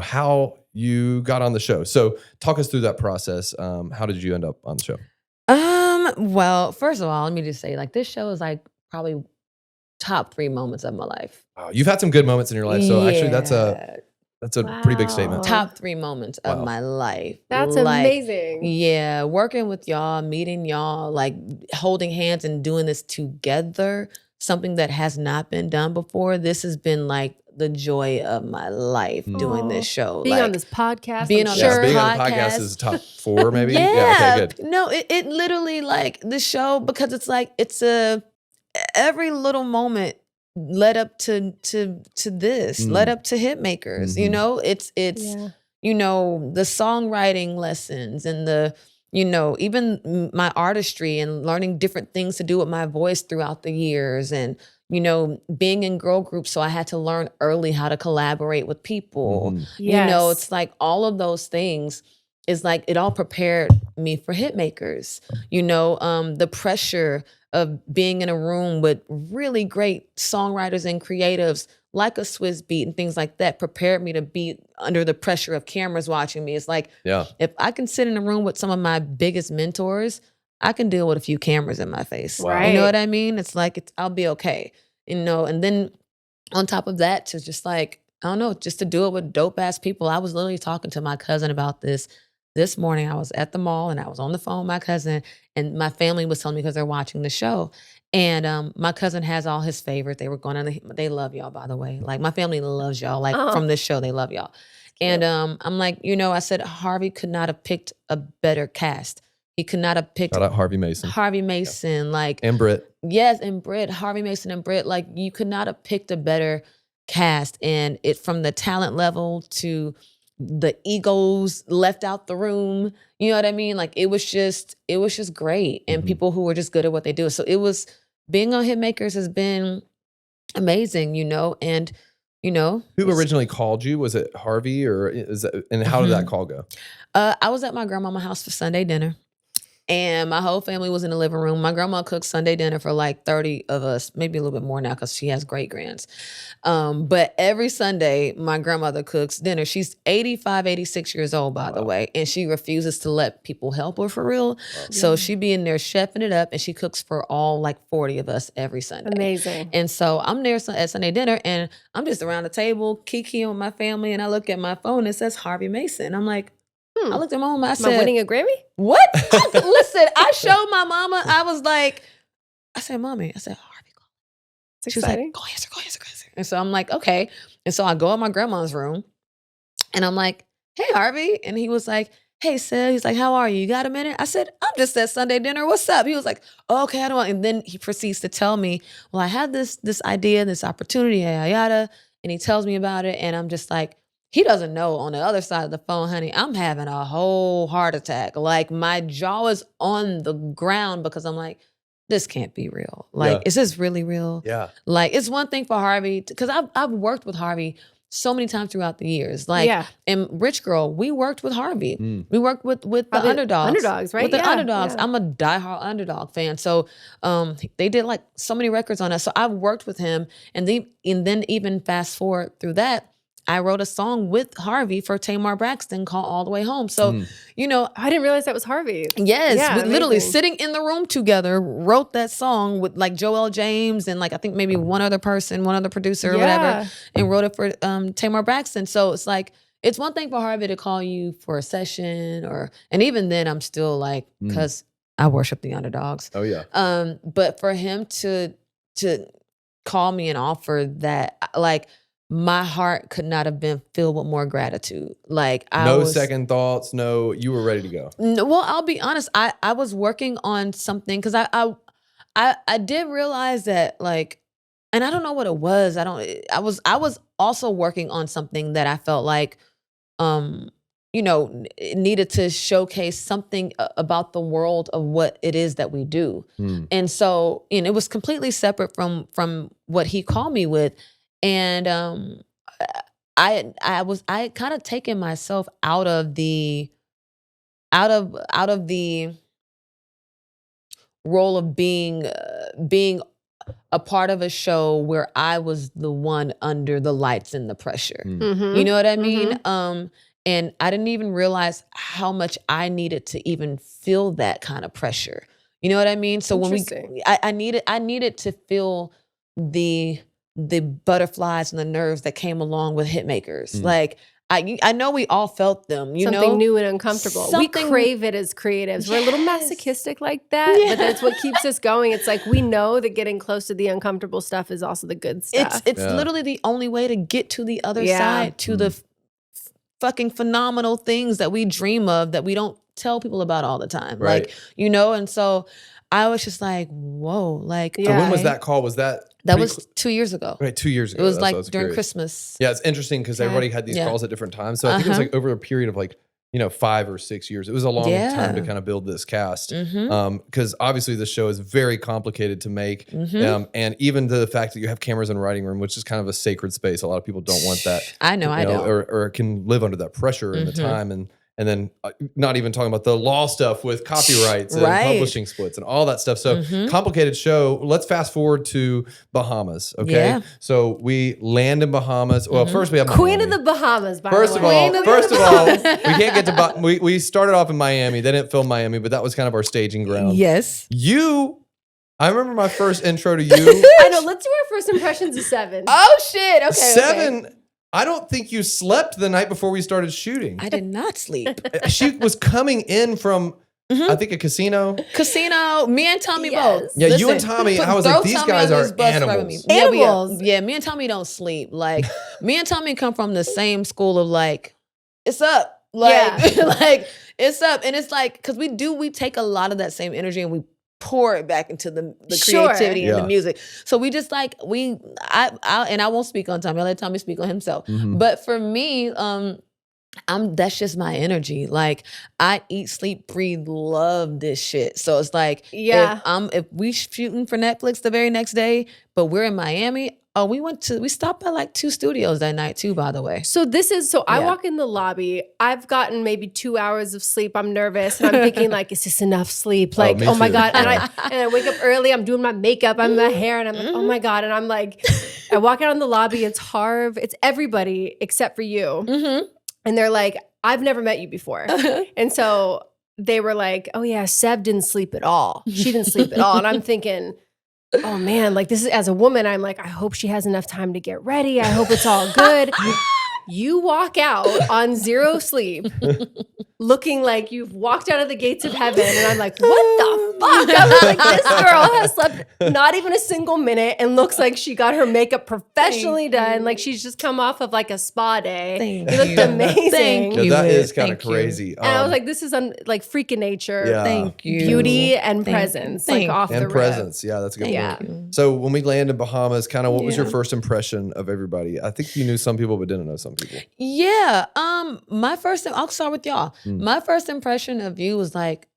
how you got on the show. So talk us through that process. How did you end up on the show? Well, first of all, let me just say, like, this show is like probably top 3 moments of my life. Wow, you've had some good moments in your life. So actually that's a pretty big Wow. statement. Top 3 moments of my life. That's Like, amazing. Yeah, working with y'all, meeting y'all, like holding hands and doing this together, something that has not been done before. This has been like the joy of my life doing this show. Being like, on this podcast. being I'm on sure. this being on the podcast. podcast is top 4 maybe. Yeah. Okay, good. No, it literally, like, the show, because it's like, every little moment led up to this, led up to Hitmakers. You know, it's Yeah. the songwriting lessons and the, even my artistry and learning different things to do with my voice throughout the years, and being in girl groups, so I had to learn early how to collaborate with people. Yes. It's like all of those things is like, it all prepared me for Hitmakers. The pressure of being in a room with really great songwriters and creatives like a Swiss Beat and things like that prepared me to be under the pressure of cameras watching me. It's like, if I can sit in a room with some of my biggest mentors, I can deal with a few cameras in my face. Wow. You know what I mean? It's like, I'll be okay. And then on top of that, to just like, I don't know, just to do it with dope ass people. I was literally talking to my cousin about this morning. I was at the mall and I was on the phone with my cousin, and my family was telling me because they're watching the show. And my cousin has all his favorites. They were going on. They love y'all, by the way. Like, my family loves y'all. Like, from this show, they love y'all. And I'm like, I said, Harvey could not have picked a better cast. He could not have picked. Shout out Harvey Mason. And Britt. Yes, and Britt, Harvey Mason and Britt. Like, you could not have picked a better cast. And it, from the talent level to the egos left out the room, you know what I mean? Like, it was just great, and people who were just good at what they do. So being on Hitmakers has been amazing, and Who originally called you? Was it Harvey, or and how did that call go? I was at my grandmama's house for Sunday dinner. And my whole family was in the living room. My grandma cooked Sunday dinner for like 30 of us, maybe a little bit more now because she has great grands. But every Sunday, my grandmother cooks dinner. She's 85, 86 years old, by the way, and she refuses to let people help her for real. So she be in there chefing it up, and she cooks for all like 40 of us every Sunday. Amazing. And so I'm there at Sunday dinner, and I'm just around the table, kikiing with my family, and I look at my phone, and it says Harvey Mason. I'm like, I looked at my mama, I said, Am I winning a Grammy? what? Listen, I showed my mama, I said, Mommy, Harvey called. It's She was exciting. like, go answer. And so I'm like, okay. And so I go in my grandma's room, and I'm like, hey, Harvey. And he was like, hey, Sid. He's like, how are you? You got a minute? I said, I'm just at Sunday dinner. What's up? He was like, oh, okay, I don't want. And then he proceeds to tell me, well, I had this idea, this opportunity, yada, yada. And he tells me about it. And I'm just like, he doesn't know, on the other side of the phone, honey, I'm having a whole heart attack. Like, my jaw is on the ground because I'm like, this can't be real. Like, is this really real? Yeah. Like, it's one thing for Harvey, because I've worked with Harvey so many times throughout the years. Like, in Rich Girl, we worked with Harvey. We worked with the underdogs. Underdogs, right? With the underdogs. Yeah. I'm a diehard underdog fan. So they did like so many records on us. So I've worked with him. And then even fast forward through that, I wrote a song with Harvey for Tamar Braxton called All the Way Home. So, you know, I didn't realize that was Harvey. yes, Yeah, we literally amazing. sitting in the room together, wrote that song with like Joel James and like I think maybe one other person, one other producer or whatever, and wrote it for Tamar Braxton. So it's like, it's one thing for Harvey to call you for a session and even then I'm still like, because I worship the underdogs. Oh yeah. But for him to call me and offer that, like, my heart could not have been filled with more gratitude. Like No second thoughts. No, you were ready to go. No, well, I'll be honest. I was working on something because I did realize that, like, and I don't know what it was. I was also working on something that I felt like, you know, it needed to showcase something about the world of what it is that we do. And so, and it was completely separate from what he called me with. And I had kind of taken myself out of the role of being a part of a show where I was the one under the lights and the pressure. You know what I mean? And I didn't even realize how much I needed to even feel that kind of pressure. You know what I mean? So when I needed to feel the butterflies and the nerves that came along with Hitmakers. Like I know we all felt them, you know? Something new and uncomfortable. We crave it as creatives. We're a little masochistic like that, but that's what keeps us going. It's like we know that getting close to the uncomfortable stuff is also the good stuff. It's literally the only way to get to the other side, to the fucking phenomenal things that we dream of that we don't tell people about all the time. Right. Like, you know, and so I was just like, whoa, like. So when was that call? Was that? That was 2 years ago. Right, 2 years ago. It was like during during Christmas. Yeah, it's interesting because everybody had these calls at different times. So I think it was like over a period of like, 5 or 6 years. It was a long time to kind of build this cast. Because obviously the show is very complicated to make. And even the fact that you have cameras in a writing room, which is kind of a sacred space. A lot of people don't want that. I know, I don't. Or can live under that pressure and the time. And then not even talking about the law stuff with copyrights and publishing splits and all that stuff. So complicated show. Let's fast forward to Bahamas. Okay. Yeah. So we land in Bahamas. Well, first we have Queen Miami. of the Bahamas, by First the of way. all, we can't get to we started off in Miami. They didn't film Miami, but that was kind of our staging ground. Yes. I remember my first intro to you. I know. Let's do our first impressions of Sevyn. Oh shit. Okay. Sevyn. Okay. I don't think you slept the night before we started shooting. I did not sleep. She was coming in from, I think, a casino. Me and Tommy both. Yeah, you and Tommy, I was like, these guys are animals. Yeah, me and Tommy don't sleep. Like, me and Tommy come from the same school of like, it's up. Like, like, it's up. And it's like, because we take a lot of that same energy and we pour it back into the creativity and the music. So we just like, I won't speak on Tommy. I'll let Tommy speak on himself. But for me, that's just my energy. Like, I eat, sleep, breathe, love this shit. So it's like, if we shooting for Netflix the very next day, but we're in Miami. Oh, we stopped by like 2 studios that night too, by the way. So I walk in the lobby. I've gotten maybe 2 hours of sleep. I'm nervous and I'm thinking like, is this enough sleep? Like, oh my God. And I wake up early. I'm doing my makeup, I'm my hair, and I'm like, oh my God. And I'm like, I walk out in the lobby. It's Harv. It's everybody except for you. And they're like, I've never met you before. And so they were like, oh yeah, Sev didn't sleep at all. She didn't sleep at all. And I'm thinking, oh man, like this is, as a woman, I'm like, I hope she has enough time to get ready. I hope it's all good. You walk out on 0 sleep, looking like you've walked out of the gates of heaven. And I'm like, what the fuck? I was like, this girl has slept not even a single minute and looks like she got her makeup professionally done. Like she's just come off of like a spa day. You looked amazing. That is kind of crazy. And I was like, this is like freaking nature. Yeah. Thank you. Beauty and presence. Like off the rip. And presence. Yeah, that's a good point. So when we land in Bahamas, kind of what was your first impression of everybody? I think you knew some people, but didn't know some people. Yeah. I'll start with y'all. My first impression of you was like,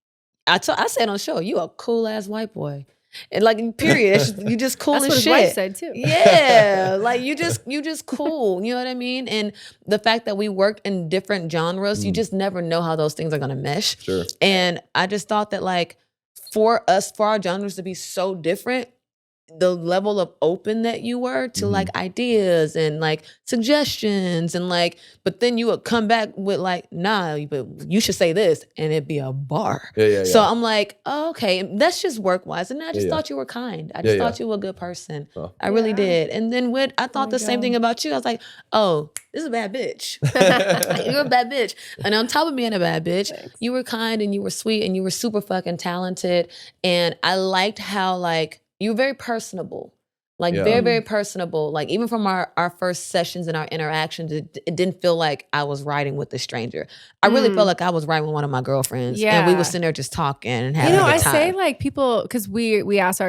I said on the show, you a cool ass white boy. And like, period. You just cool That's as what shit. His wife said too. Yeah. Like you just cool. You know what I mean? And the fact that we worked in different genres, you just never know how those things are gonna mesh. Sure. And I just thought that like for our genres to be so different, the level of open that you were to like ideas and like suggestions and like, but then you would come back with like, nah, but you should say this, and it'd be a bar. So I'm like, oh, okay, that's just work wise. And I just thought you were kind. I just thought you were a good person. I really did. And then I thought the same thing about you. I was like, oh, this is a bad bitch. You're a bad bitch. And on top of being a bad bitch, you were kind and you were sweet and you were super fucking talented. And I liked how like, you were very personable, like very, very personable. Like even from our first sessions and our interactions, it didn't feel like I was writing with a stranger. I really felt like I was writing with one of my girlfriends, and we were sitting there just talking and having a good time. I say like people, because we ask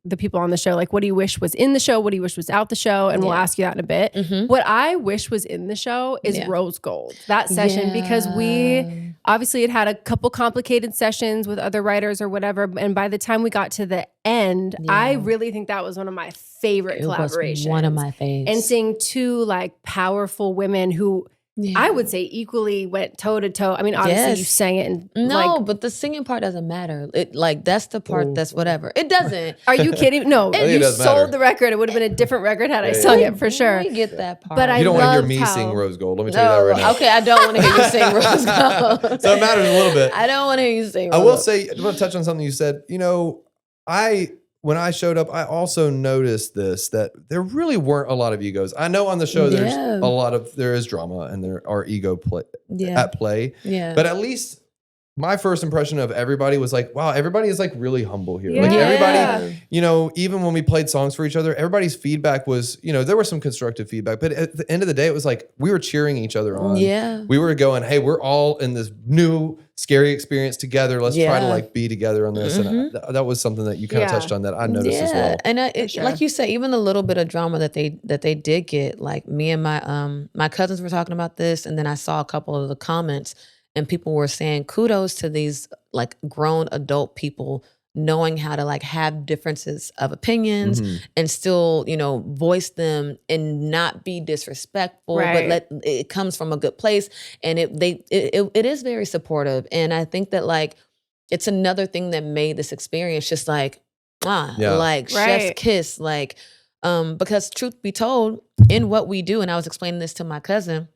the people on the show, like, what do you wish was in the show? What do you wish was out the show? And we'll ask you that in a bit. What I wish was in the show is Rose Gold, that session, because we obviously had a couple complicated sessions with other writers or whatever. And by the time we got to the end, I really think that was one of my favorite collaborations. One of my faves. And seeing two like powerful women who I would say equally went toe to toe. I mean, obviously you sang it and but the singing part doesn't matter. It like that's the part that's whatever. It doesn't. Are you kidding? No, you sold the record. It would have been a different record had I sung it for sure. We get that part. But you don't want to hear me sing Rose Gold. Let me tell you that right now. Okay, I don't want to hear you sing Rose Gold. So it matters a little bit. I don't want to hear you sing Rose I will Gold. say, I want to touch on something you said. You know, when I showed up, I also noticed that there really weren't a lot of egos. I know on the show there is drama and there are ego at play. Yeah. But at least my first impression of everybody was like, wow, everybody is like really humble here. Like everybody, you know, even when we played songs for each other, everybody's feedback was, you know, there was some constructive feedback, but at the end of the day, it was like we were cheering each other on. Yeah. We were going, hey, we're all in this new scary experience together. Let's try to like be together on this. And that was something that you kind of touched on that I noticed as well. And like you said, even the little bit of drama that they did get, like me and my cousins were talking about this, and then I saw a couple of the comments. And people were saying kudos to these like grown adult people knowing how to like have differences of opinions and still, you know, voice them and not be disrespectful, but it comes from a good place. And it is very supportive. And I think that like it's another thing that made this experience just like chef's kiss, like because truth be told, in what we do, and I was explaining this to my cousin,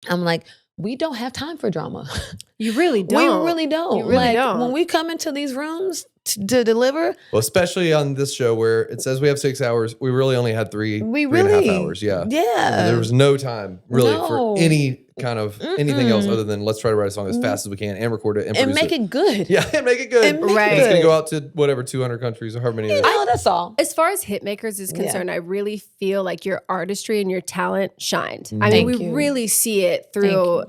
I'm like, we don't have time for drama. You really don't. We really don't. You really don't. When we come into these rooms to deliver. Well, especially on this show where it says we have 6 hours, we really only had three and a half hours. Yeah. Yeah. There was no time really for any kind of anything else other than let's try to write a song as fast as we can and record it and produce make it good. Yeah, and make it good. And make it It's good. going to go out to whatever, 200 countries or however many. I know, that's all. As far as Hitmakers is concerned, I really feel like your artistry and your talent shined. I mean, Thank we you. really see it through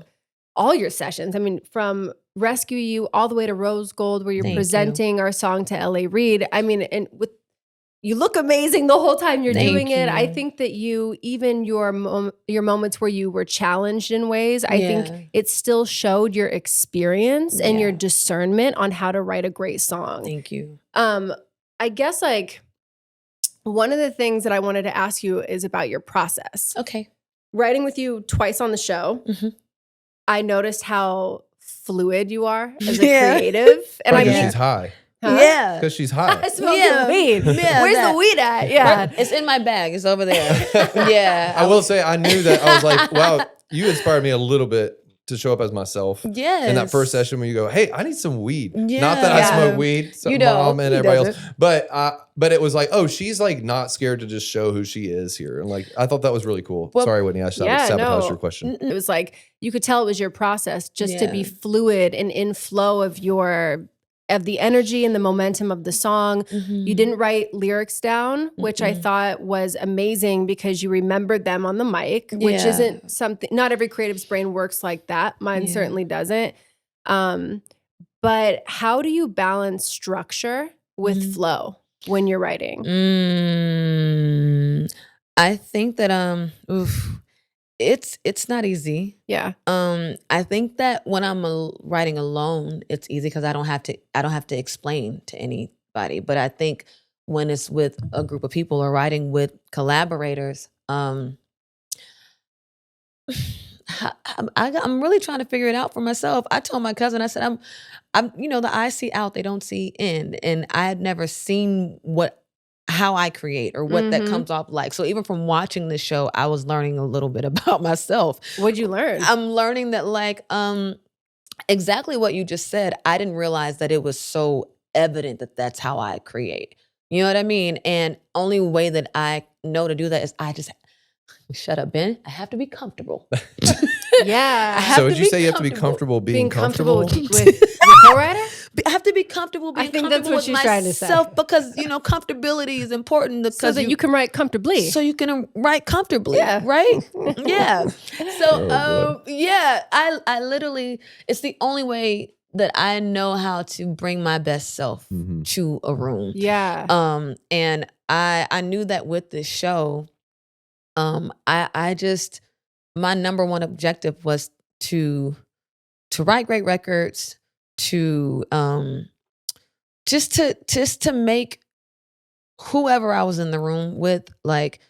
all your sessions. I mean, from Rescue You all the way to Rose Gold, where you're presenting our song to LA Reid. I mean, and you look amazing the whole time you're doing it. I think that even your moments where you were challenged in ways, I think it still showed your experience and your discernment on how to write a great song. Thank you. I guess like one of the things that I wanted to ask you is about your process. Okay. Writing with you twice on the show, I noticed how fluid you are as a creative. And because she's high. Huh? Yeah. Because she's high. I smell the weed. Yeah, Where's the weed at? Yeah. It's in my bag. It's over there. Yeah. I will say I knew that. I was like, wow, you inspired me a little bit to show up as myself. Yes. In that first session when you go, hey, I need some weed. Yeah. Not that I smoke weed, so You don't. mom and He everybody else. doesn't. But it was like, oh, she's like not scared to just show who she is here. And like, I thought that was really cool. Well, sorry, Whitney, I sabotaged your question. It was like, you could tell it was your process just to be fluid and in flow of the energy and the momentum of the song. You didn't write lyrics down, which I thought was amazing because you remembered them on the mic, which isn't something, not every creative's brain works like that. Mine certainly doesn't. But how do you balance structure with flow when you're writing? I think that it's not easy. Yeah. I think that when I'm writing alone, it's easy because I don't have to explain to anybody. But I think when it's with a group of people or writing with collaborators, I'm really trying to figure it out for myself. I told my cousin, I said, I'm the eyes see out, they don't see in. And I had never seen what how I create or what that comes off like. So even from watching this show, I was learning a little bit about myself. What'd you learn? I'm learning that like exactly what you just said. I didn't realize that it was so evident that that's how I create. You know what I mean? And only way that I know to do that is I just shut up, Ben. I have to be comfortable. Yeah. So would you say you have to be comfortable being comfortable? with your co-writer? I have to be comfortable being I think comfortable that's what with she's trying to say. myself because, comfortability is important because So that you can write comfortably. so you can write comfortably, Yeah. right? Yeah. So, Oh, I literally, it's the only way that I know how to bring my best self to a room. Yeah. And I knew that with this show, I just, my number one objective was to write great records, to just to make whoever I was in the room with, like,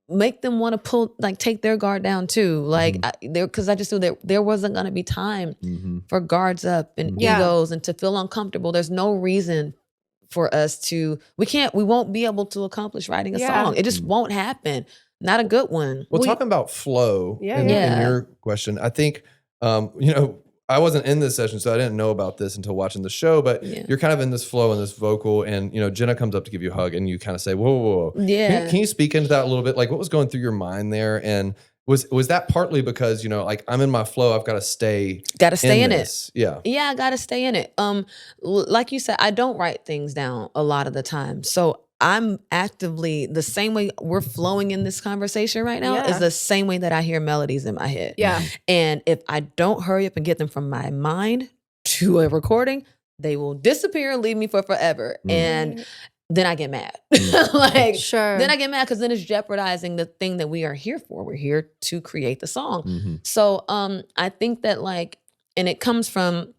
make them want to take their guard down too. Like, because I just knew that there wasn't going to be time for guards up and egos and to feel uncomfortable. There's no reason for us to, we won't be able to accomplish writing a song. It just won't happen. Not a good one. Well, talking about flow in Yeah. your question, I think, I wasn't in this session, so I didn't know about this until watching the show, but you're kind of in this flow and this vocal, and, Jenna comes up to give you a hug and you kind of say, whoa, whoa, whoa. Yeah. Can you speak into that a little bit? Like, what was going through your mind there? And was that partly because, like, I'm in my flow, I've got to stay in this. it. Yeah, I got to stay in it. Like you said, I don't write things down a lot of the time. So I'm actively, the same way we're flowing in this conversation right now is the same way that I hear melodies in my head. Yeah. And if I don't hurry up and get them from my mind to a recording, they will disappear and leave me for forever. And then I get mad. Then I get mad because then it's jeopardizing the thing that we are here for. We're here to create the song. So I think that and it comes from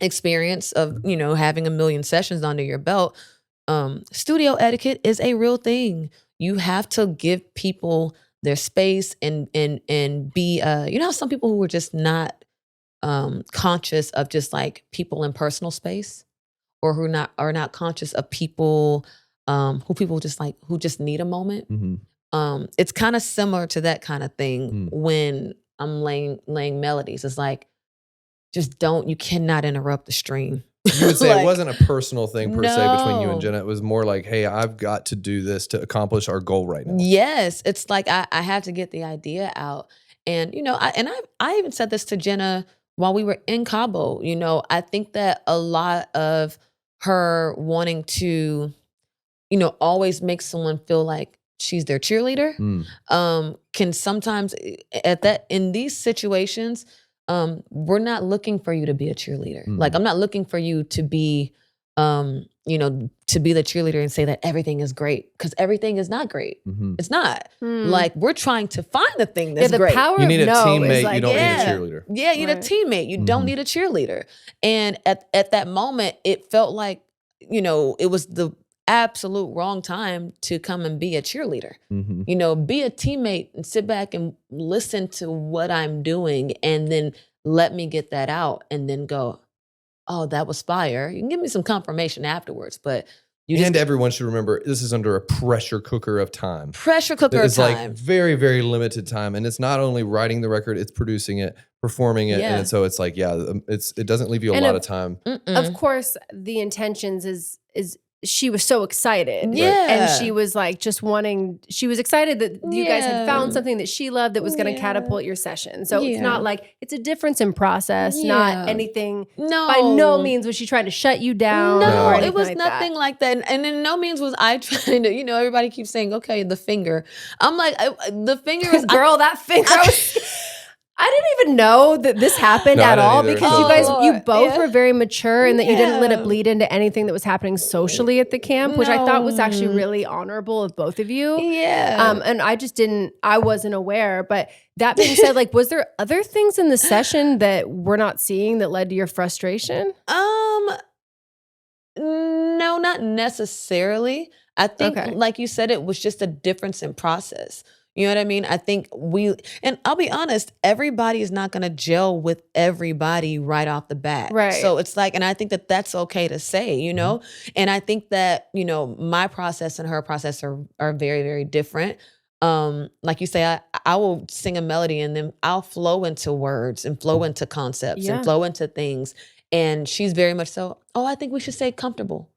experience of, having a million sessions under your belt. Studio etiquette is a real thing. You have to give people their space and be, how some people who are just not conscious of just like people in personal space, or who are not conscious of people who just need a moment. It's kind of similar to that kind of thing when I'm laying melodies. It's like, you cannot interrupt the stream. You would say it wasn't a personal thing per se between you and Jenna. It was more like, hey, I've got to do this to accomplish our goal right now. Yes. It's like I had to get the idea out. And, I even said this to Jenna while we were in Cabo. I think that a lot of her wanting to, always make someone feel like she's their cheerleader, can sometimes in these situations, we're not looking for you to be a cheerleader. Like, I'm not looking for you to be, to be the cheerleader and say that everything is great, because everything is not great. It's not. Like, we're trying to find the thing that's great. You need a teammate. You don't need a cheerleader. Yeah, you need a teammate. You don't need a cheerleader. And at that moment, it felt like, it was the absolute wrong time to come and be a cheerleader. Be a teammate and sit back and listen to what I'm doing, and then let me get that out, and then go, oh, that was fire. You can give me some confirmation afterwards, but everyone should remember, this is under a pressure cooker of time. It's like very, very limited time. And it's not only writing the record, it's producing it, performing it. And so it's like, it doesn't leave you a lot of time. Of course, the intentions is she was so excited. Yeah. And she was like she was excited that you guys had found something that she loved that was going to catapult your session. So it's not like, it's a difference in process, not anything. No. By no means was she trying to shut you down. No, or it was like nothing like that. And in no means was I trying to, everybody keeps saying, okay, the finger. I'm like, the finger is. Girl, that finger. I didn't even know that this happened at all, because you both were very mature, and that you didn't let it bleed into anything that was happening socially at the camp, which I thought was actually really honorable of both of you. Yeah. And I wasn't aware. But that being said, like, was there other things in the session that we're not seeing that led to your frustration? No, not necessarily. I think, like you said, it was just a difference in process. You know what I mean? I think and I'll be honest, everybody is not going to gel with everybody right off the bat. Right. So it's like, and I think that that's okay to say, you know? And I think that, you know, my process and her process are very, very different. Like you say, I will sing a melody and then I'll flow into words and flow into concepts and flow into things. And she's very much so, oh, I think we should say comfortable.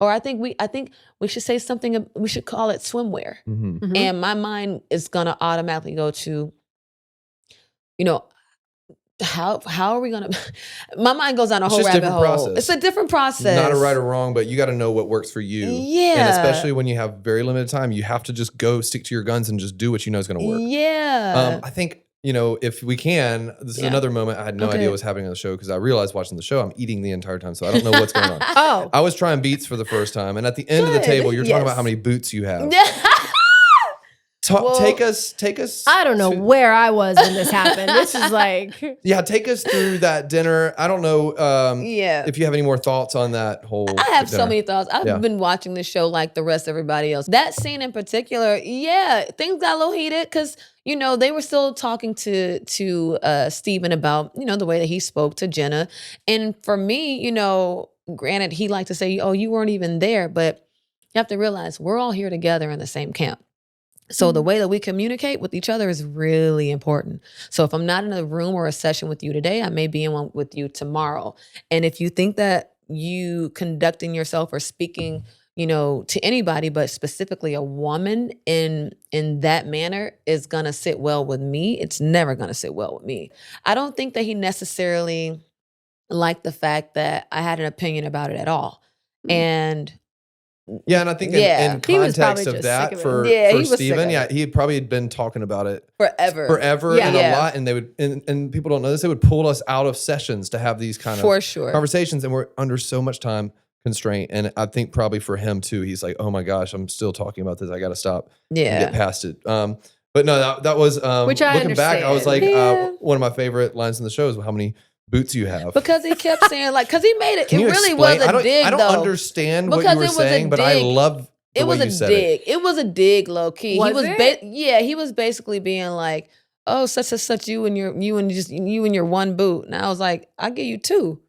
Or I think we should say something, we should call it swimwear. And my mind is gonna automatically go to, you know, how are we gonna my mind goes down a whole rabbit hole. Process. It's a different process. Not a right or wrong, but you got to know what works for you. Yeah. And especially when you have very limited time, you have to just go stick to your guns and just do what you know is going to work. Yeah. I think, you know, if we can, this is another moment I had no idea what was happening on the show because I realized watching the show, I'm eating the entire time. So I don't know what's going on. I was trying beats for the first time. And at the end of the table, you're talking about how many boots you have. Take us. I don't know where I was when this happened. This is like, take us through that dinner. I don't know. If you have any more thoughts on that whole. I have so many thoughts. I've been watching this show like the rest of everybody else. That scene in particular, things got a little heated because you know they were still talking to Stephen about you know the way that he spoke to Jenna, and for me, you know, granted he liked to say, "Oh, you weren't even there," but you have to realize we're all here together in the same camp. So the way that we communicate with each other is really important. So if I'm not in a room or a session with you today, I may be in one with you tomorrow. And if you think that you conducting yourself or speaking, you know, to anybody, but specifically a woman in that manner is going to sit well with me, it's never going to sit well with me. I don't think that he necessarily liked the fact that I had an opinion about it at all. And and I think in context of that for Stephen, he had probably been talking about it forever and a lot. And they would, and people don't know this, they would pull us out of sessions to have these kind of conversations. And we're under so much time constraint. And I think probably for him too, he's like, oh my gosh, I'm still talking about this. I got to stop and get past it. But no, that was, which I looking back, I was like, one of my favorite lines in the show is how many boots you have. Because he kept saying like, because he made it, it really was a dig. I don't understand what you were saying, but I love the way you said it. It was a dig, low key. Was it? He was basically being like, oh, such you and your one boot. And I was like, I'll give you two.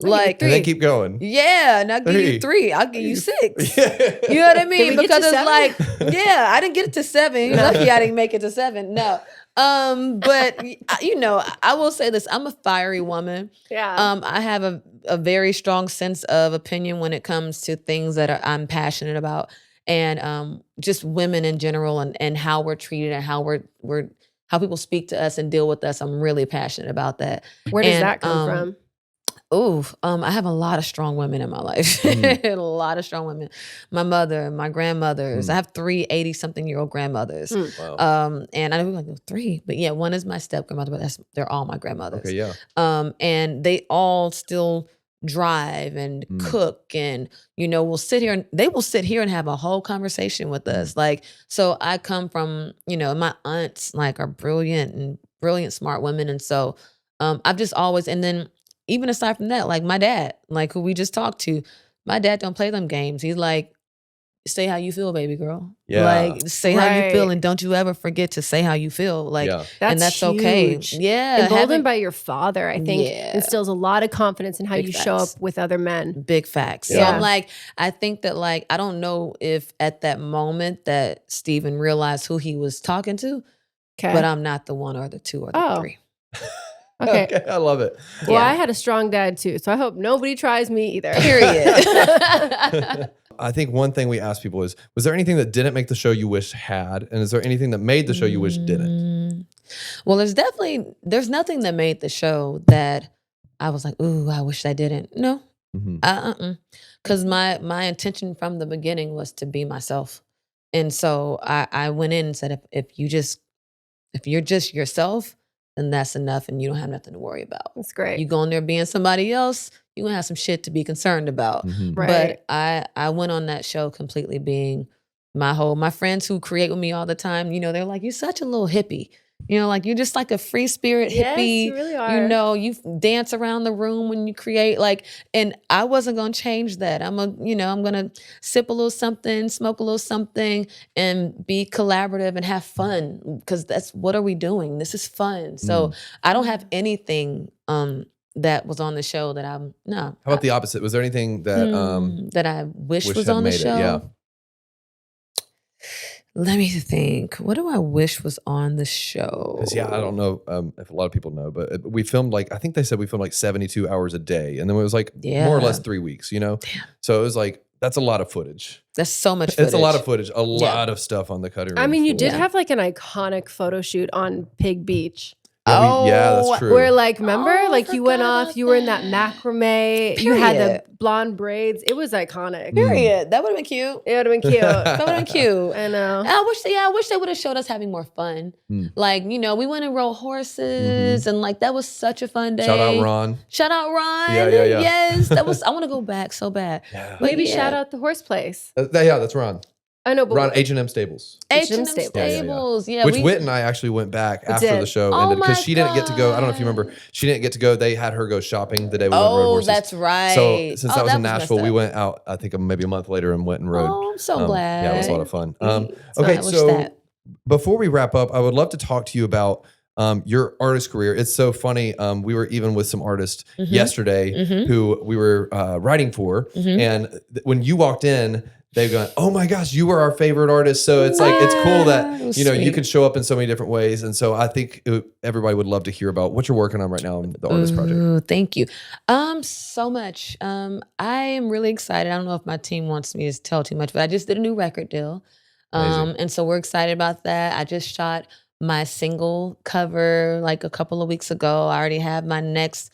Like, and then keep going. Yeah, and I'll give you 3. I'll give you 6. You know what I mean? Because it's 7? Like, I didn't get it to 7. You're lucky I didn't make it to 7. No. But you know, I will say this: I'm a fiery woman. Yeah. I have a very strong sense of opinion when it comes to things that I'm passionate about, and just women in general, and how we're treated, and how how people speak to us and deal with us. I'm really passionate about that. Where does that come from? I have a lot of strong women in my life. A lot of strong women. My mother, my grandmothers. I have 3 80-something-year-old grandmothers. Wow. And I know like 3, but one is my step grandmother, but they're all my grandmothers. Okay, yeah. And they all still drive and cook, and you know, they will sit here and have a whole conversation with us. Like, so I come from, you know, my aunts like are brilliant, smart women, and so I've just always, and then even aside from that, like my dad, like who we just talked to, my dad don't play them games. He's like, say how you feel, baby girl. Yeah. Like, say how you feel, and don't you ever forget to say how you feel. Like, and that's huge. Okay. Yeah. Emboldened by your father, I think, instills a lot of confidence in how you show up with other men. Big facts. So I'm like, I think that like, I don't know if at that moment that Stephen realized who he was talking to, but I'm not the 1 or the 2 or the 3. Okay. I love it. Well, I had a strong dad too, so I hope nobody tries me either. Period. I think one thing we ask people is, was there anything that didn't make the show you wish had? And is there anything that made the show you wish didn't? Well, there's nothing that made the show that I was like, ooh, I wish I didn't. No. Because my intention from the beginning was to be myself. And so I went in and said, if you're just yourself, then that's enough, and you don't have nothing to worry about. That's great. You go in there being somebody else, you're gonna have some shit to be concerned about. Right. But I went on that show completely being my friends who create with me all the time, you know, they're like, you're such a little hippie. You know, like you're just like a free spirit Yes, hippie. you really are. You know, you dance around the room when you create. Like, and I wasn't gonna change that. I'm gonna sip a little something, smoke a little something, and be collaborative and have fun. Because what are we doing? This is fun. So I don't have anything that was on the show that How about the opposite? Was there anything that that I wish was had on the made show? it? Yeah. Let me think. What do I wish was on the show? Because I don't know if a lot of people know, but we filmed I think they said we filmed 72 hours a day, and then it was more or less 3 weeks. You know, so it was that's a lot of footage. That's so much footage. It's a lot of footage, a lot of stuff on the cutting room. I mean, you floor. did have an iconic photo shoot on Pig Beach. Yeah, that's true. Where remember, you went off, you were in that macrame, you had the blonde braids. It was iconic. Period. That would have been cute. It would have been cute. That would have been cute. I know. I wish they would have showed us having more fun. We went and rode horses and that was such a fun day. Shout out Ron. Yeah. Yes. I want to go back so bad. Yeah. Maybe shout out the horse place. That's Ron. I know, but Ron, H&M Stables. H&M Stables. Yeah. Which Whit and I actually went back after the show ended because she didn't get to go. I don't know if you remember. She didn't get to go. They had her go shopping the day we went and rode horses. That's right. So since that was in Nashville, we went out, I think maybe a month later and went and rode. Oh, I'm so glad. Yeah, it was a lot of fun. Okay, so before we wrap up, I would love to talk to you about your artist career. It's so funny. We were even with some artists yesterday who we were writing for. And when you walked in, they've gone, oh my gosh, you were our favorite artist. So it's it's cool that, you can show up in so many different ways. And so I think everybody would love to hear about what you're working on right now in the artist project. Thank you. So much. I am really excited. I don't know if my team wants me to tell too much, but I just did a new record deal. And so we're excited about that. I just shot my single cover a couple of weeks ago. I already have my next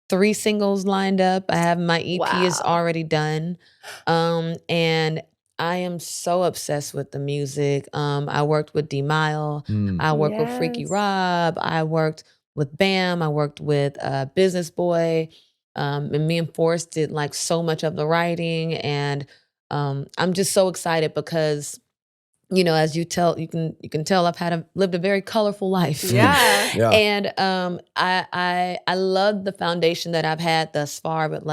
3 singles lined up. I have my EP is already done. And I am so obsessed with the music. I worked with D Mile. I worked with Freaky Rob. I worked with Bam. I worked with Business Boy. And me and Forrest did so much of the writing. And I'm just so excited because as you can tell I've lived a very colorful life. Yeah. And I love the foundation that I've had thus far, but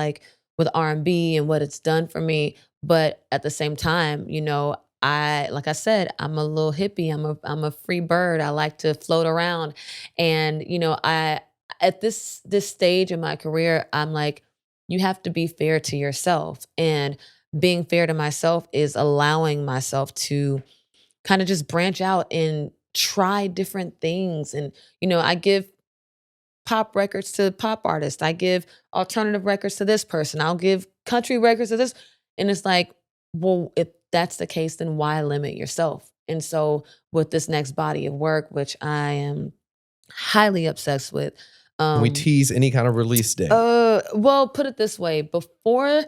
with R&B and what it's done for me. But at the same time, like I said, I'm a little hippie. I'm a free bird. I like to float around. And, I at this stage in my career, I'm you have to be fair to yourself. And being fair to myself is allowing myself to kind of just branch out and try different things. And, I give pop records to pop artists. I give alternative records to this person. I'll give country records to this. And it's well, if that's the case, then why limit yourself? And so with this next body of work, which I am highly obsessed with. Can we tease any kind of release date? Well, put it this way. Before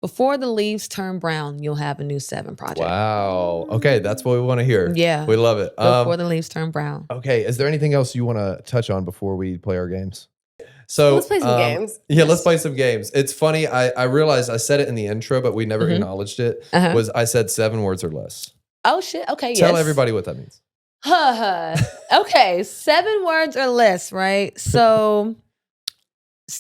the leaves turn brown, you'll have a new Sevyn project. Wow. Okay, that's what we want to hear. Yeah. We love it. Before the leaves turn brown. Okay, is there anything else you want to touch on before we play our games? So let's play some games. Yeah, let's play some games. It's funny. I realized I said it in the intro, but we never acknowledged it. Was I said 7 words or less? Oh shit. Okay. Tell everybody what that means. Okay, 7 words or less, right? So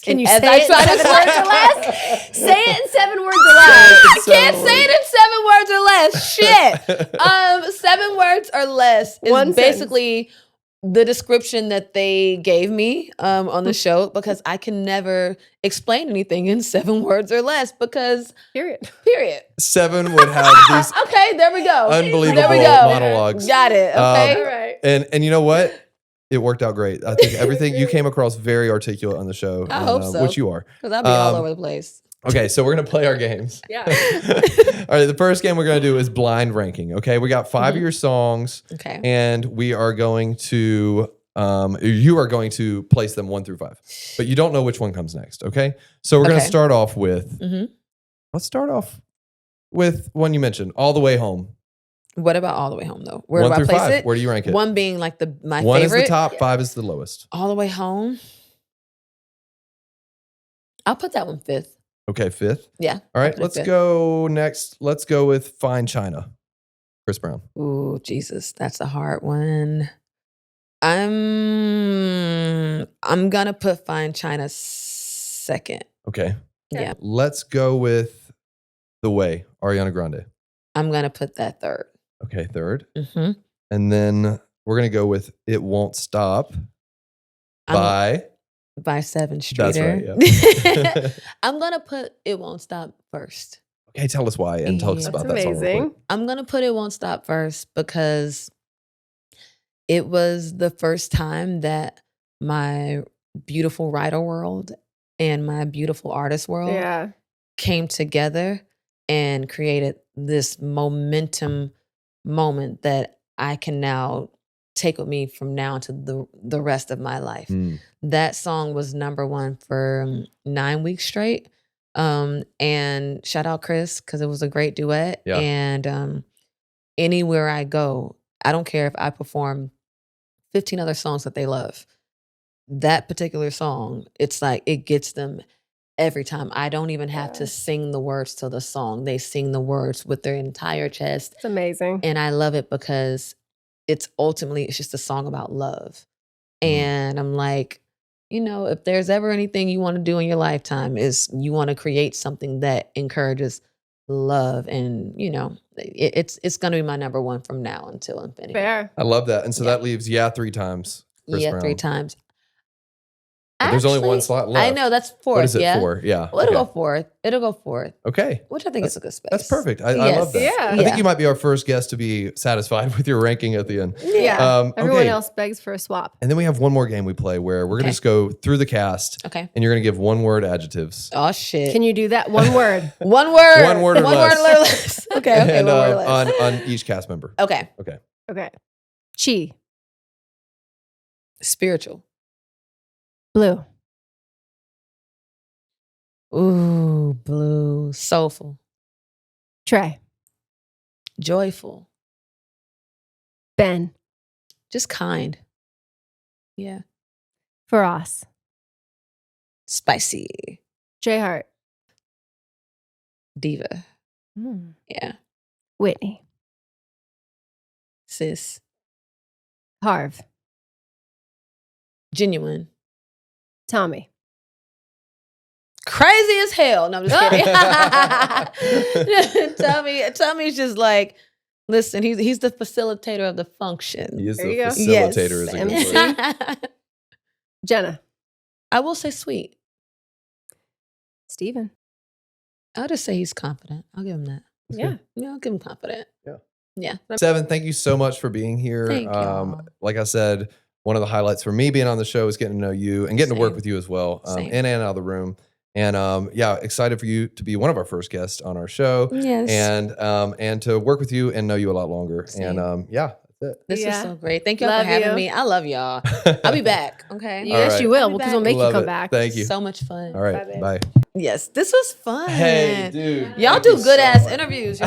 can you say it in 7 words or less? Say it in 7 words or less. I can't say it in 7 words or less. Shit. 7 words or less is basically the description that they gave me on the show, because I can never explain anything in 7 words or less because period. 7 would have these okay, there we go. Unbelievable monologues. Got it. Okay. All right. And you know what? It worked out great. I think everything you came across very articulate on the show. I hope so. Which you are. Because I'll be all over the place. Okay, so we're going to play our games. Yeah. All right, the first game we're going to do is blind ranking. Okay, we got 5 of your songs. Okay. And we are going to, you are going to place them 1 through 5. But you don't know which one comes next, okay? So we're going to start off with, let's start off with one you mentioned, All the Way Home. What about All the Way Home, though? Where 1 do I through place 5. it? Where do you rank it? 1 being my 1 favorite. is the top, 5 is the lowest. All the Way Home. I'll put that one 5th. Okay, 5th. Yeah. All right, let's go next. Let's go with Fine China. Chris Brown. Ooh, Jesus, that's a hard one. I'm gonna put Fine China second. Okay. Yeah. Let's go with The Way, Ariana Grande. I'm gonna put that third. Okay, third. Mm-hmm. And then we're gonna go with It Won't Stop by Sevyn Streeter. That's right. Yeah. I'm gonna put It Won't Stop first. Okay, tell us why and tell us about that song. Real quick. I'm gonna put It Won't Stop first because it was the first time that my beautiful writer world and my beautiful artist world came together and created this momentum moment that I can now take with me from now to the rest of my life. That song was number one for 9 weeks straight. And shout out Chris, because it was a great duet. Yeah. And anywhere I go, I don't care if I perform 15 other songs that they love. That particular song, it's like it gets them every time. I don't even have to sing the words to the song. They sing the words with their entire chest. It's amazing. And I love it because it's just a song about love. And I'm like, if there's ever anything you want to do in your lifetime is you want to create something that encourages love. And, it's going to be my number one from now until infinity. Fair. I love that. And so that leaves 3 times. Chris Brown. 3 times. But there's only one slot left. I know, that's 4th. What is it, 4? Yeah. Well, it'll go 4th. It'll go 4th. Okay. Which I think is a good space. That's perfect. I love that. Yeah. I think you might be our first guest to be satisfied with your ranking at the end. Yeah. Everyone else begs for a swap. And then we have one more game we play where we're going to just go through the cast. Okay. And you're going to give one-word adjectives. Oh, shit. Can you do that? One word. One word. One word or less. Word or less. Okay. And, one word or less. on each cast member. Okay. Chi. Spiritual. Blue. Ooh, blue. Soulful. Trey. Joyful. Ben. Just kind. Yeah. Faraz. Spicy. J Hart. Diva. Yeah. Whitney. Sis. Harv. Genuine. Tommy. Crazy as hell. No, I'm just kidding. Tommy's just like, listen, he's the facilitator of the function. He is the facilitator. Is a good word. Jenna. I will say sweet. Steven. I'll just say he's confident. I'll give him that. Yeah. Yeah, I'll give him confident. Yeah. Sevyn, thank you so much for being here. Thank you. Like I said, one of the highlights for me being on the show is getting to know you and getting to work with you as well, in and out of the room. And excited for you to be one of our first guests on our show. Yes. And to work with you and know you a lot longer. Same. And that's it. This is so great. Thank y'all for having me. I love y'all. I'll be back. Okay. Yes, you will, because we'll make you come back. Thank you. So much fun. All right. Bye. Yes, this was fun. Hey, dude. Y'all do good ass interviews.